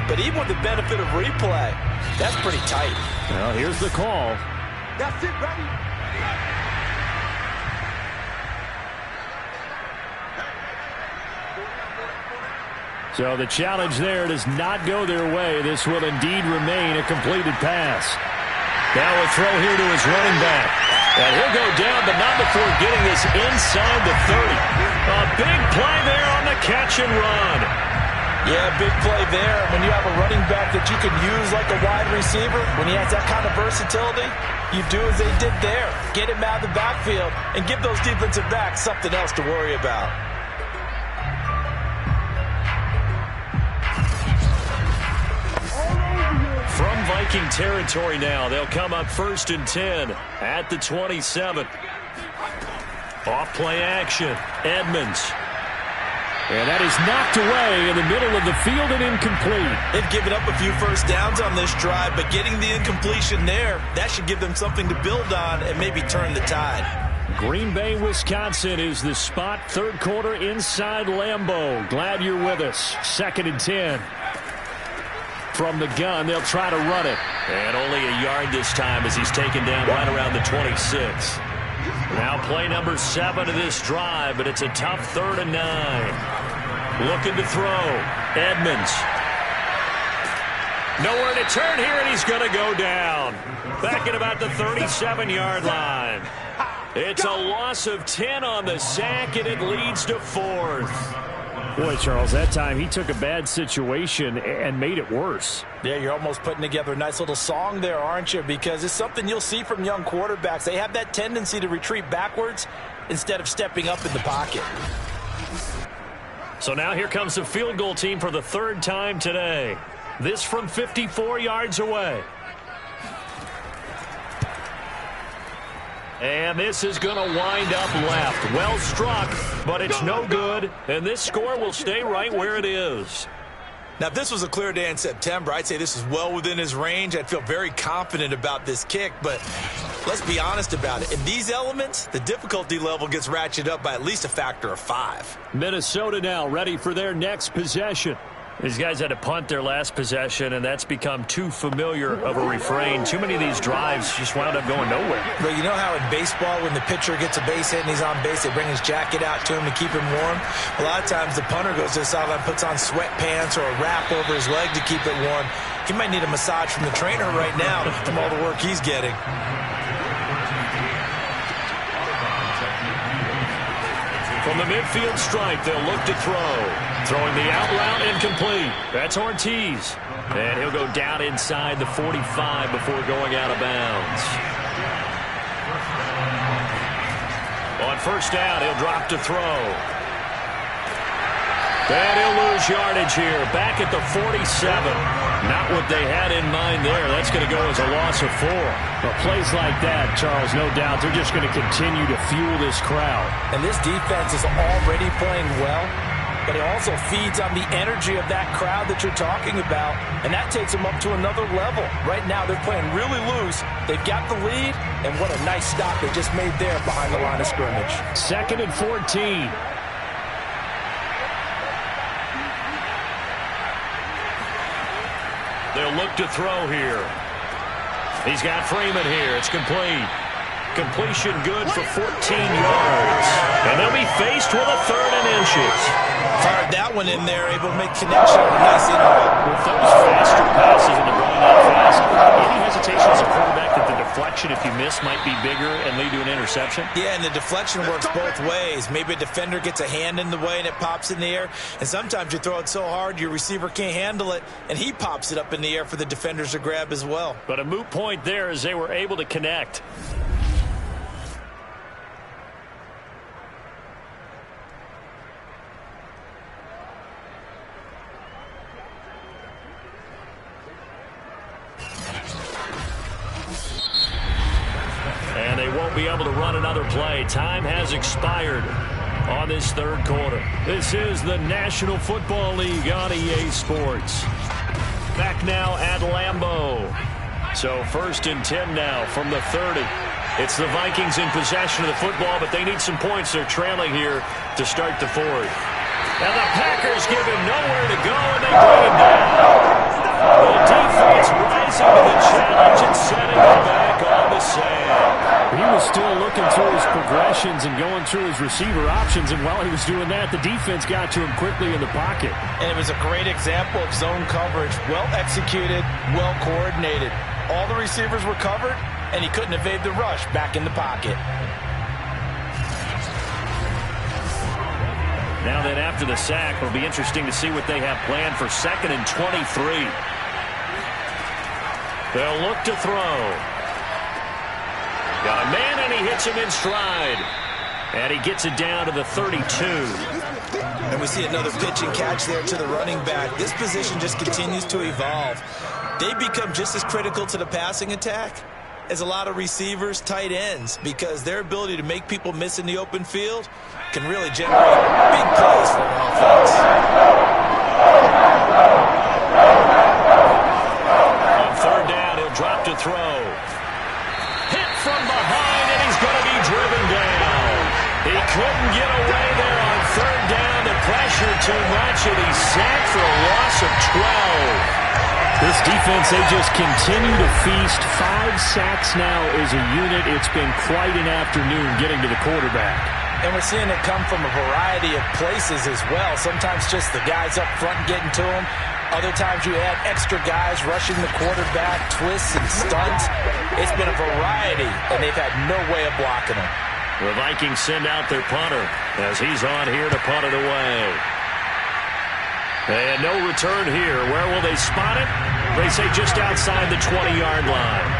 But even with the benefit of replay, that's pretty tight. Well, here's the call. That's it, ready. So the challenge there does not go their way. This will indeed remain a completed pass. Now a throw here to his running back. And he'll go down, but not before getting this inside the 30. A big play there on the catch and run. Yeah, big play there. When you have a running back that you can use like a wide receiver, when he has that kind of versatility, you do as they did there. Get him out of the backfield and give those defensive backs something else to worry about. From Viking territory now, they'll come up 1st and 10 at the 27. Off play action. Edmonds. And that is knocked away in the middle of the field and incomplete. They've given up a few first downs on this drive, but getting the incompletion there, that should give them something to build on and maybe turn the tide. Green Bay, Wisconsin is the spot. Third quarter inside Lambeau. Glad you're with us. 2nd and 10. From the gun, they'll try to run it. And only a yard this time as he's taken down right around the 26. Now play number 7 of this drive, but it's a tough 3rd and 9. Looking to throw. Edmonds. Nowhere to turn here, and he's going to go down. Back at about the 37-yard line. It's a loss of 10 on the sack, and it leads to 4th. Boy, Charles, that time he took a bad situation and made it worse. Yeah, you're almost putting together a nice little song there, aren't you? Because it's something you'll see from young quarterbacks. They have that tendency to retreat backwards instead of stepping up in the pocket. So now here comes the field goal team for the 3rd time today. This from 54 yards away. And this is going to wind up left. Well struck, but it's no good. And this score will stay right where it is. Now, if this was a clear day in September, I'd say this is well within his range. I'd feel very confident about this kick, but let's be honest about it. In these elements, the difficulty level gets ratcheted up by at least a factor of 5. Minnesota now ready for their next possession. These guys had to punt their last possession, and that's become too familiar of a refrain. Too many of these drives just wound up going nowhere. But you know how in baseball, when the pitcher gets a base hit and he's on base, they bring his jacket out to him to keep him warm? A lot of times the punter goes to the sideline, puts on sweatpants or a wrap over his leg to keep it warm. He might need a massage from the trainer right now from all the work he's getting. From the midfield stripe, they'll look to throw. Throwing the out route incomplete. That's Ortiz. And he'll go down inside the 45 before going out of bounds. On first down, he'll drop to throw. And he'll lose yardage here. Back at the 47. Not what they had in mind there. That's going to go as a loss of 4. Well, plays like that, Charles, no doubt, they're just going to continue to fuel this crowd. And this defense is already playing well, but it also feeds on the energy of that crowd that you're talking about, and that takes them up to another level. Right now, they're playing really loose. They've got the lead, and what a nice stop they just made there behind the line of scrimmage. 2nd and 14. They'll look to throw here. He's got Freeman here. It's complete. Completion good for 14 yards. And they'll be faced with a 3rd and inches. Fired that one in there, able to make connection with a nice interval. With those faster passes and the going out fast, any hesitation as a quarterback that the deflection, if you miss, might be bigger and lead to an interception? Yeah, and the deflection works both ways. Maybe a defender gets a hand in the way and it pops in the air. And sometimes you throw it so hard your receiver can't handle it, and he pops it up in the air for the defenders to grab as well. But a moot point there as they were able to connect. And they won't be able to run another play. Time has expired on this 3rd quarter. This is the National Football League on EA Sports. Back now at Lambeau. So 1st and 10 now from the 30. It's the Vikings in possession of the football, but they need some points. They're trailing here to start the 4th. And the Packers give him nowhere to go, and they bring him down. The defense rising to the challenge and setting him back on the sand. He was still looking through his progressions and going through his receiver options, and while he was doing that, the defense got to him quickly in the pocket. And it was a great example of zone coverage. Well executed, well coordinated. All the receivers were covered, and he couldn't evade the rush back in the pocket. Now then, after the sack, it'll be interesting to see what they have planned for 2nd and 23. They'll look to throw. Got a man, and he hits him in stride. And he gets it down to the 32. And we see another pitch and catch there to the running back. This position just continues to evolve. They become just as critical to the passing attack is a lot of receivers, tight ends, because their ability to make people miss in the open field can really generate big plays for an offense. On third down, he'll drop to throw. Hit from behind, and he's going to be driven down. He couldn't get away there on third down. The pressure too much, and he's sacked for a loss of 12. This defense, they just continue to feast. 5 sacks now as a unit. It's been quite an afternoon getting to the quarterback. And we're seeing it come from a variety of places as well. Sometimes just the guys up front getting to him. Other times you add extra guys rushing the quarterback, twists and stunts. It's been a variety, and they've had no way of blocking him. The Vikings send out their punter as he's on here to punt it away. And no return here. Where will they spot it? They say just outside the 20-yard line.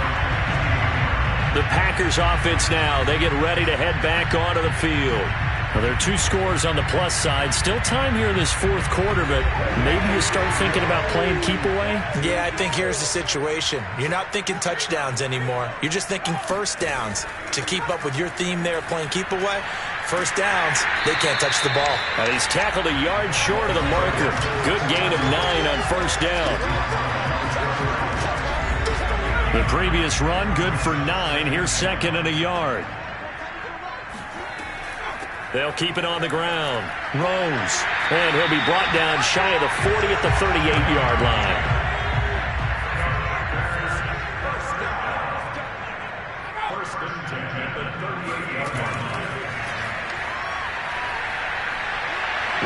The Packers offense now. They get ready to head back onto the field. Well, there are 2 scores on the plus side. Still time here in this fourth quarter, but maybe you start thinking about playing keep away? Yeah, I think here's the situation. You're not thinking touchdowns anymore. You're just thinking first downs. To keep up with your theme there, playing keep away, first downs, they can't touch the ball. And he's tackled a yard short of the marker. Good gain of 9 on first down. The previous run, good for 9. Here's second and a yard. They'll keep it on the ground. Rose. And he'll be brought down shy of the 40 at the 38-yard line. First and 10 at the 38-yard line.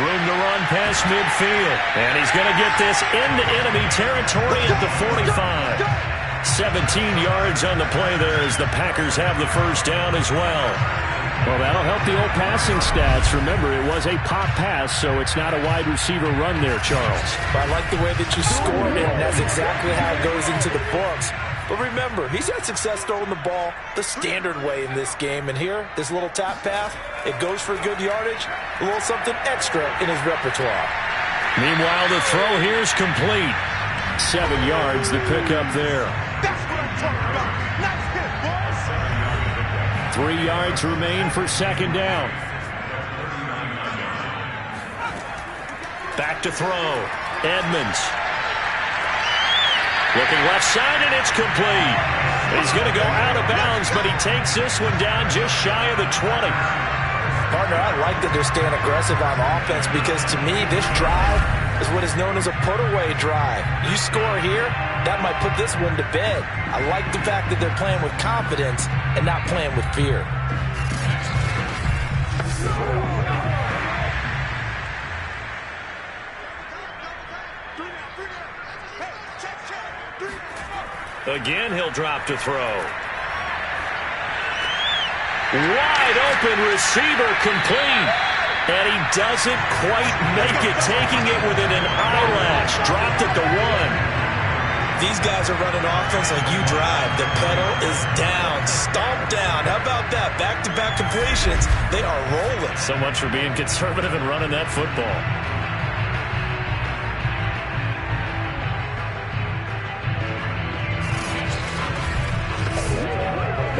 Room to run past midfield. And he's going to get this into enemy territory at the 45. 17 yards on the play there as the Packers have the first down as well. Well, that'll help the old passing stats. Remember, it was a pop pass, so it's not a wide receiver run there, Charles. But I like the way that you scored it, and that's exactly how it goes into the books. But remember, he's had success throwing the ball the standard way in this game. And here, this little tap pass, it goes for good yardage, a little something extra in his repertoire. Meanwhile, the throw here's complete. 7 yards, the pickup there. That's what I'm talking about. Nice hit, boys. 3 yards remain for second down. Back to throw. Edmonds. Looking left side, and it's complete. He's going to go out of bounds, but he takes this one down just shy of the 20. Partner, I like that they're staying aggressive on offense because, to me, this drive is what is known as a put-away drive. You score here, that might put this one to bed. I like the fact that they're playing with confidence and not playing with fear. Again, he'll drop to throw. Wide open receiver complete. And he doesn't quite make it, taking it within an eyelash. Dropped at the 1. These guys are running offense like you drive. The pedal is down, stomped down. How about that? Back-to-back completions. They are rolling. So much for being conservative and running that football.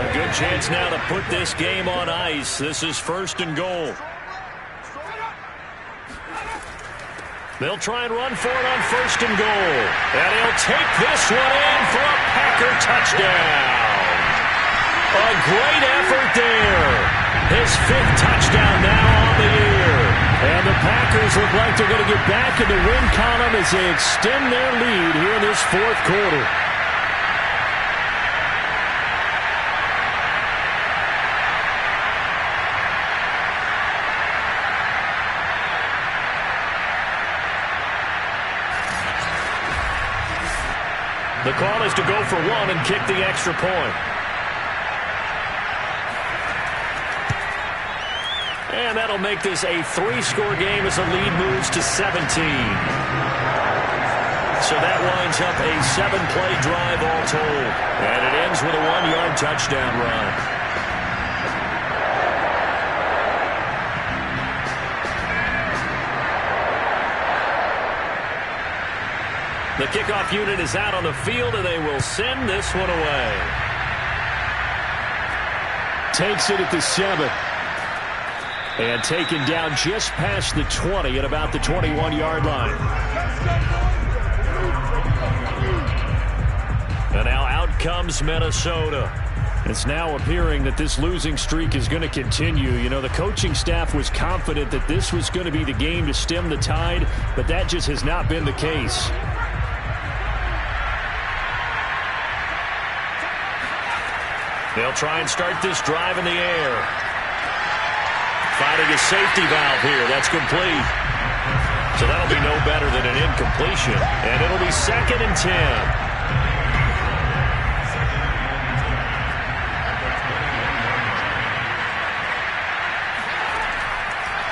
A good chance now to put this game on ice. This is first and goal. They'll try and run for it on first and goal. And he'll take this one in for a Packer touchdown. A great effort there. His 5th touchdown now on the year. And the Packers look like they're going to get back in the win column as they extend their lead here in this fourth quarter. The call is to go for 1 and kick the extra point. And that'll make this a 3-score game as the lead moves to 17. So that winds up a 7-play drive all told. And it ends with a 1-yard touchdown run. The kickoff unit is out on the field, and they will send this one away. takes it at the 7. And taken down just past the 20 at about the 21-yard line. And now out comes Minnesota. It's now appearing that this losing streak is going to continue. You know, the coaching staff was confident that this was going to be the game to stem the tide, but that just has not been the case. They'll try and start this drive in the air. Finding a safety valve here. That's complete. So that'll be no better than an incompletion. And it'll be 2nd and 10.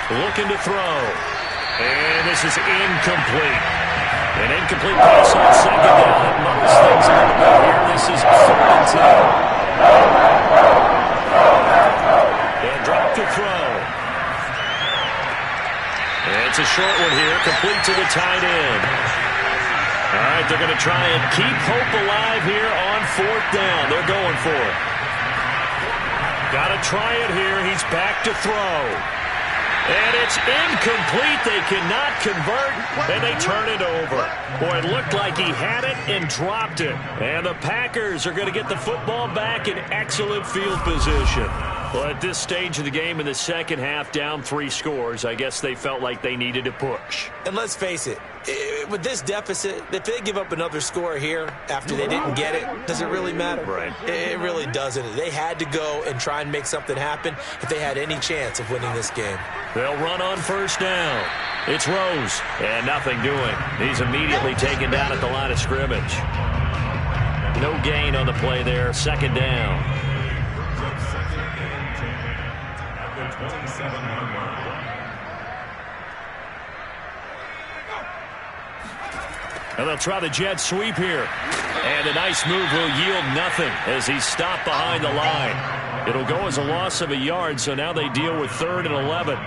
Looking to throw. And this is incomplete. An incomplete pass on 2nd down. Muddles things up a bit here. This is 3rd and 10. And drop to throw. And it's a short one here. Complete to the tight end. All right, they're going to try and keep hope alive here on 4th down. They're going for it. Got to try it here. He's back to throw. And it's incomplete. They cannot convert, and they turn it over. Boy, it looked like he had it and dropped it. And the Packers are going to get the football back in excellent field position. Well, at this stage of the game in the second half, down 3 scores, I guess they felt like they needed to push. And let's face it, with this deficit, if they give up another score here after they didn't get it, does it really matter? Right. It really doesn't. They had to go and try and make something happen if they had any chance of winning this game. They'll run on 1st down. It's Rose, and nothing doing. He's immediately taken down at the line of scrimmage. No gain on the play there, 2nd down. And they'll try the jet sweep here. And a nice move will yield nothing as he's stopped behind the line. It'll go as a loss of a yard, so now they deal with 3rd and 11.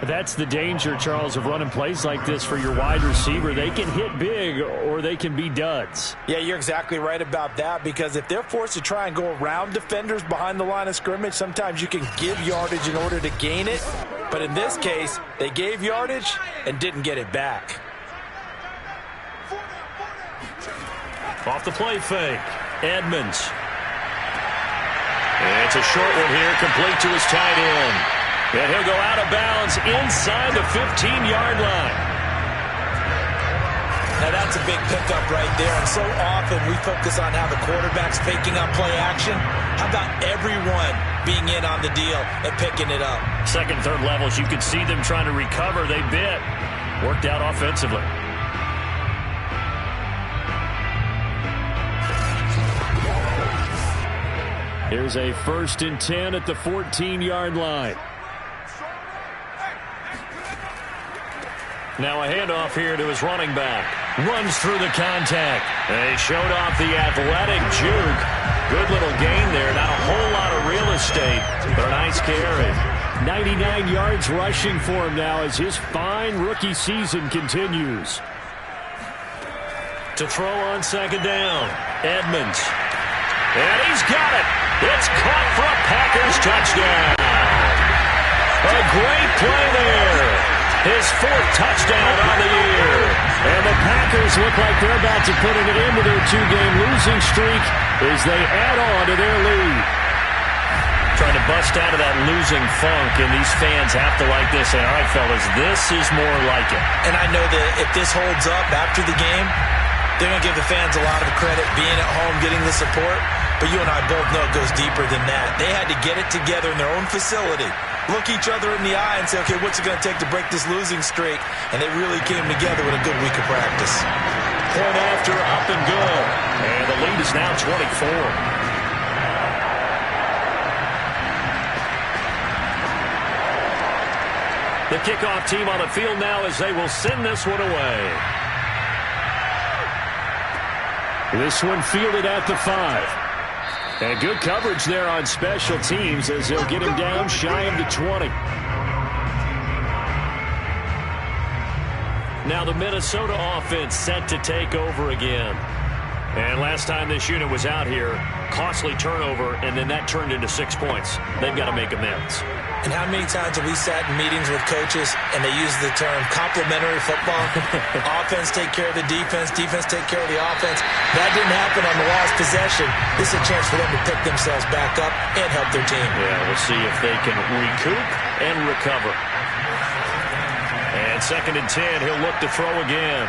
That's the danger, Charles, of running plays like this for your wide receiver. They can hit big or they can be duds. Yeah, you're exactly right about that, because if they're forced to try and go around defenders behind the line of scrimmage, sometimes you can give yardage in order to gain it. But in this case, they gave yardage and didn't get it back. Off the play fake, Edmonds. And it's a short one here, complete to his tight end. And he'll go out of bounds inside the 15-yard line. Now that's a big pickup right there. And so often we focus on how the quarterback's faking up play action. How about everyone being in on the deal and picking it up? 2nd, 3rd levels, you could see them trying to recover. They bit. Worked out offensively. Here's a 1st and 10 at the 14-yard line. Now a handoff here to his running back. Runs through the contact. They showed off the athletic juke. Good little gain there. Not a whole lot of real estate, but a nice carry. 99 yards rushing for him now as his fine rookie season continues. To throw on 2nd down, Edmonds. And he's got it. It's caught for a Packers touchdown. A great play there. His 4th touchdown on the year. And the Packers look like they're about to put an end to their 2-game losing streak as they add on to their lead. Trying to bust out of that losing funk, and these fans have to like this. Say, all right, fellas, this is more like it. And I know that if this holds up after the game, they're going to give the fans a lot of credit being at home, getting the support. But you and I both know it goes deeper than that. They had to get it together in their own facility, look each other in the eye and say, okay, what's it going to take to break this losing streak? And they really came together with a good week of practice. Point after, up and good. And the lead is now 24. The kickoff team on the field now as they will send this one away. This one fielded at the 5. And good coverage there on special teams as they'll get him down shy of the 20. Now the Minnesota offense set to take over again. And last time this unit was out here, costly turnover, and then that turned into 6 points. They've got to make amends. And how many times have we sat in meetings with coaches and they use the term complementary football? Offense take care of the defense, defense take care of the offense. That didn't happen on the last possession. This is a chance for them to pick themselves back up and help their team. Yeah, we'll see if they can recoup and recover. And 2nd and 10, he'll look to throw again.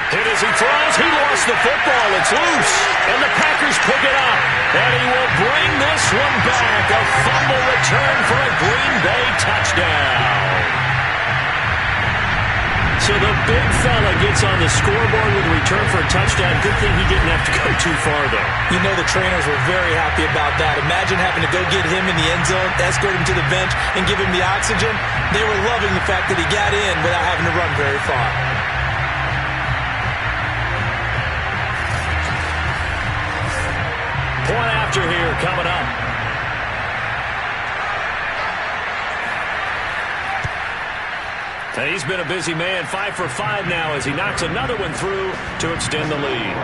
Hit as he throws. He lost the football. It's loose. And the Packers pick it up. And he will bring this one back. A fumble return for a Green Bay touchdown. So the big fella gets on the scoreboard with a return for a touchdown. Good thing he didn't have to go too far, though. You know the trainers were very happy about that. Imagine having to go get him in the end zone, escort him to the bench, and give him the oxygen. They were loving the fact that he got in without having to run very far. Point after here coming up. And he's been a busy man, 5 for 5 now as he knocks another one through to extend the lead.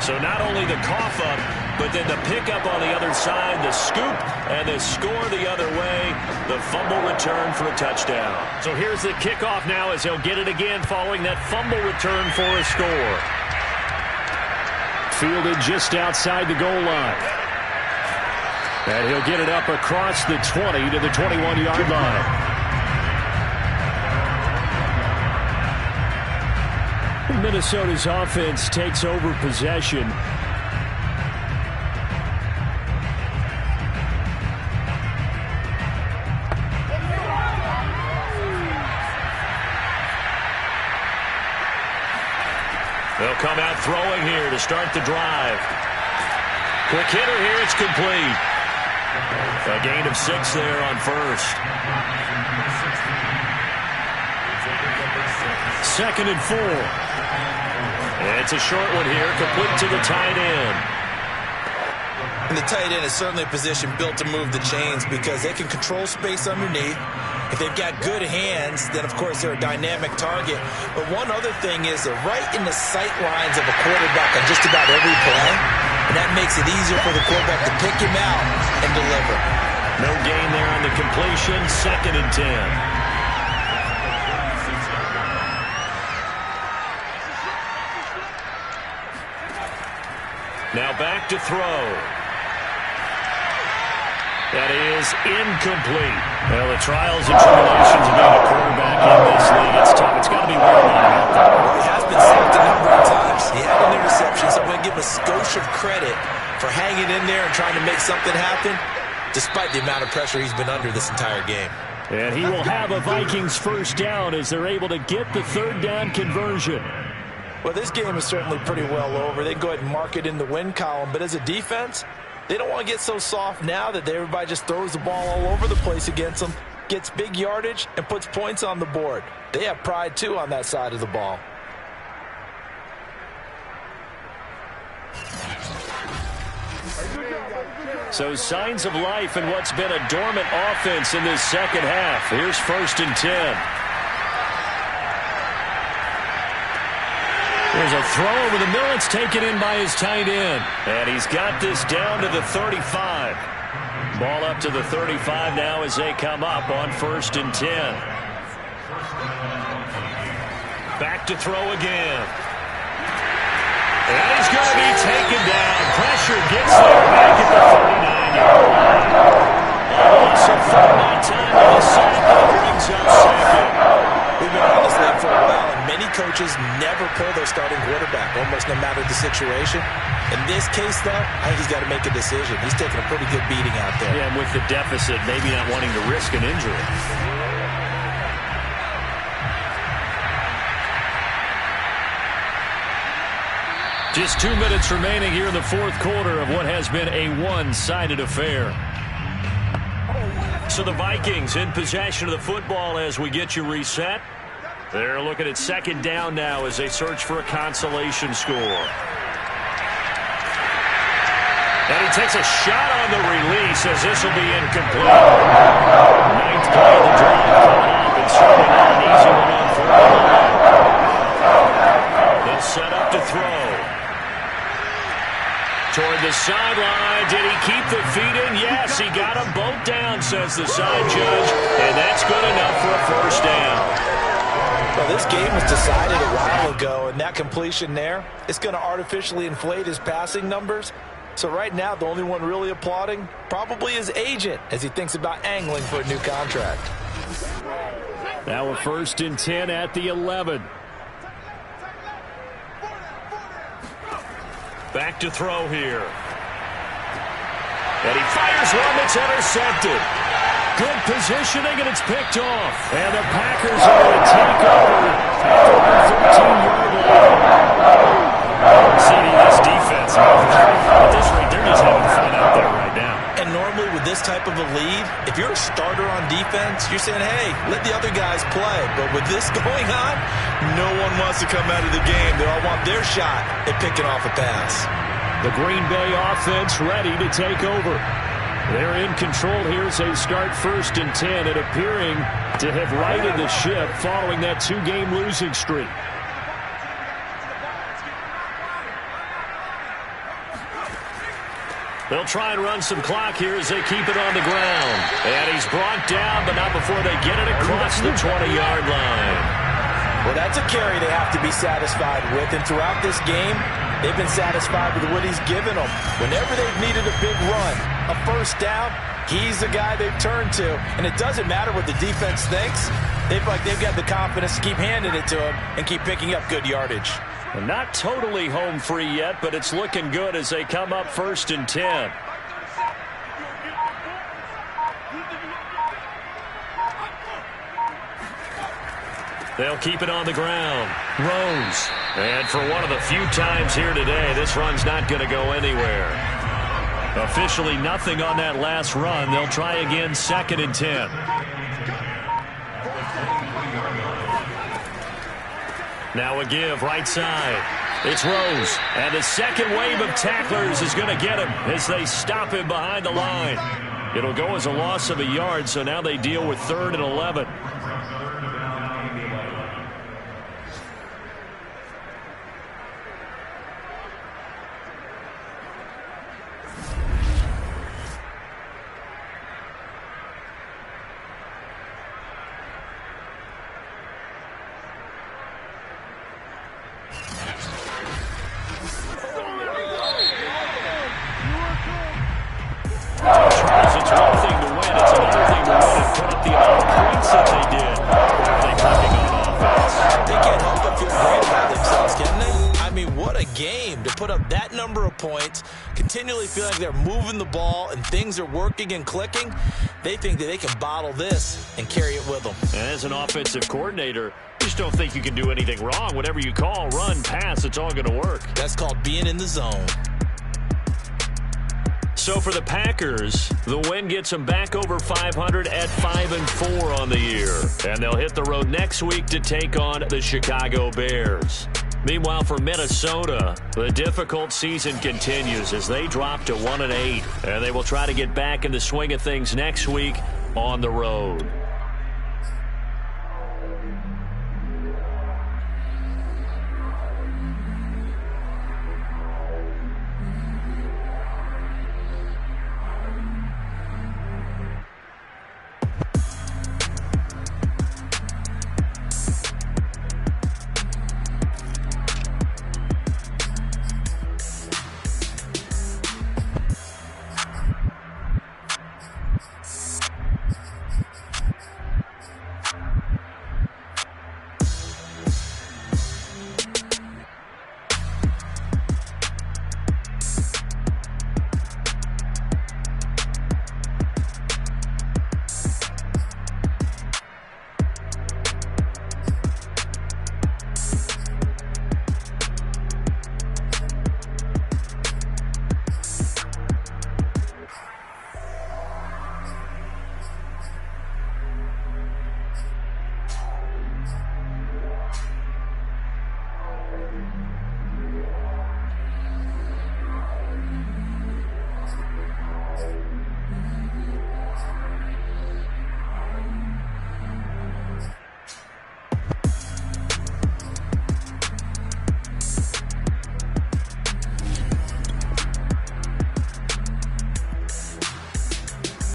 So not only the cough up, but then the pickup on the other side, the scoop, and the score the other way, the fumble return for a touchdown. So here's the kickoff now as he'll get it again following that fumble return for a score. Fielded just outside the goal line. And he'll get it up across the 20 to the 21-yard line. Minnesota's offense takes over possession. They'll come out throwing here to start the drive. Quick hitter here, it's complete. A gain of 6 there on first. 2nd and 4. It's a short one here, complete to the tight end. And the tight end is certainly a position built to move the chains because they can control space underneath. If they've got good hands, then, of course, they're a dynamic target. But one other thing is they're right in the sight lines of a quarterback on just about every play. And that makes it easier for the quarterback to pick him out and deliver. No gain there on the completion, 2nd and 10. Now back to throw. That is incomplete. Well, the trials and tribulations of being a quarterback in this league, it's tough. It's got to be wearing on him out there. Well, he has been sacked a number of times. He had an interception, so I'm going to give him a skosh of credit for hanging in there and trying to make something happen, despite the amount of pressure he's been under this entire game. And he will have a Vikings first down as they're able to get the 3rd down conversion. Well, this game is certainly pretty well over. They can go ahead and mark it in the win column. But as a defense, they don't want to get so soft now that everybody just throws the ball all over the place against them, gets big yardage, and puts points on the board. They have pride, too, on that side of the ball. So signs of life in what's been a dormant offense in this second half. Here's 1st and 10. There's a throw over the middle. It's taken in by his tight end. And he's got this down to the 35. Ball up to the 35 now as they come up on 1st and 10. Back to throw again. And he's going to be taken down. Pressure gets there back at the 39-yard line. Also, 4 time on the sack and brings up 2nd. We've been on this league for a while, and many coaches never pull their starting quarterback, almost no matter the situation. In this case, though, I think he's got to make a decision. He's taking a pretty good beating out there. Yeah, and with the deficit, maybe not wanting to risk an injury. Just 2 minutes remaining here in the 4th quarter of what has been a one-sided affair. So the Vikings in possession of the football as we get you reset. They're looking at 2nd down now as they search for a consolation score. And he takes a shot on the release as this will be incomplete. 9th play of the drive coming up and certainly not an easy one on 4th. They'll set up to throw. the sideline. Did he keep the feet in? Yes, he got them both down, says the side judge. And that's good enough for a first down. Well, this game was decided a while ago, and that completion there, it's going to artificially inflate his passing numbers. So right now, the only one really applauding probably his agent as he thinks about angling for a new contract. Now a 1st and 10 at the 11. Back to throw here. And he fires one that's intercepted. Good positioning, and it's picked off. And the Packers are going to take over at the 13-yard line. See, this defense, at this rate, they're just having fun out there right now. And normally with this type of a lead, if you're a starter on defense, you're saying, hey, let the other guys play. But with this going on, no one wants to come out of the game. They all want their shot at picking off a pass. The Green Bay offense ready to take over. They're in control here as they start 1st and 10 and appearing to have righted the ship following that 2-game losing streak. They'll try and run some clock here as they keep it on the ground. And he's brought down, but not before they get it across the 20-yard line. Well, that's a carry they have to be satisfied with. And throughout this game, they've been satisfied with what he's given them. Whenever they've needed a big run, a first down, he's the guy they've turned to. And it doesn't matter what the defense thinks. They've got the confidence to keep handing it to him and keep picking up good yardage. And not totally home free yet, but it's looking good as they come up 1st and 10. They'll keep it on the ground. Rose. And for one of the few times here today, this run's not going to go anywhere. Officially nothing on that last run. They'll try again 2nd and 10. Now a give right side. It's Rose. And the second wave of tacklers is going to get him as they stop him behind the line. It'll go as a loss of a yard, so now they deal with 3rd and 11. It's one thing to win. It's another thing to win and put up the amount of points that they did. They're clicking on offense. They can't help but feel great about themselves, can they? I mean, what a game to put up that number of points, continually feeling like they're moving the ball and things are working and clicking. They think that they can bottle this and carry it with them. And as an offensive coordinator, you just don't think you can do anything wrong. Whatever you call, run, pass, it's all going to work. That's called being in the zone. So for the Packers, the win gets them back over 500 at 5-4 on the year. And they'll hit the road next week to take on the Chicago Bears. Meanwhile, for Minnesota, the difficult season continues as they drop to 1-8. And they will try to get back in the swing of things next week on the road.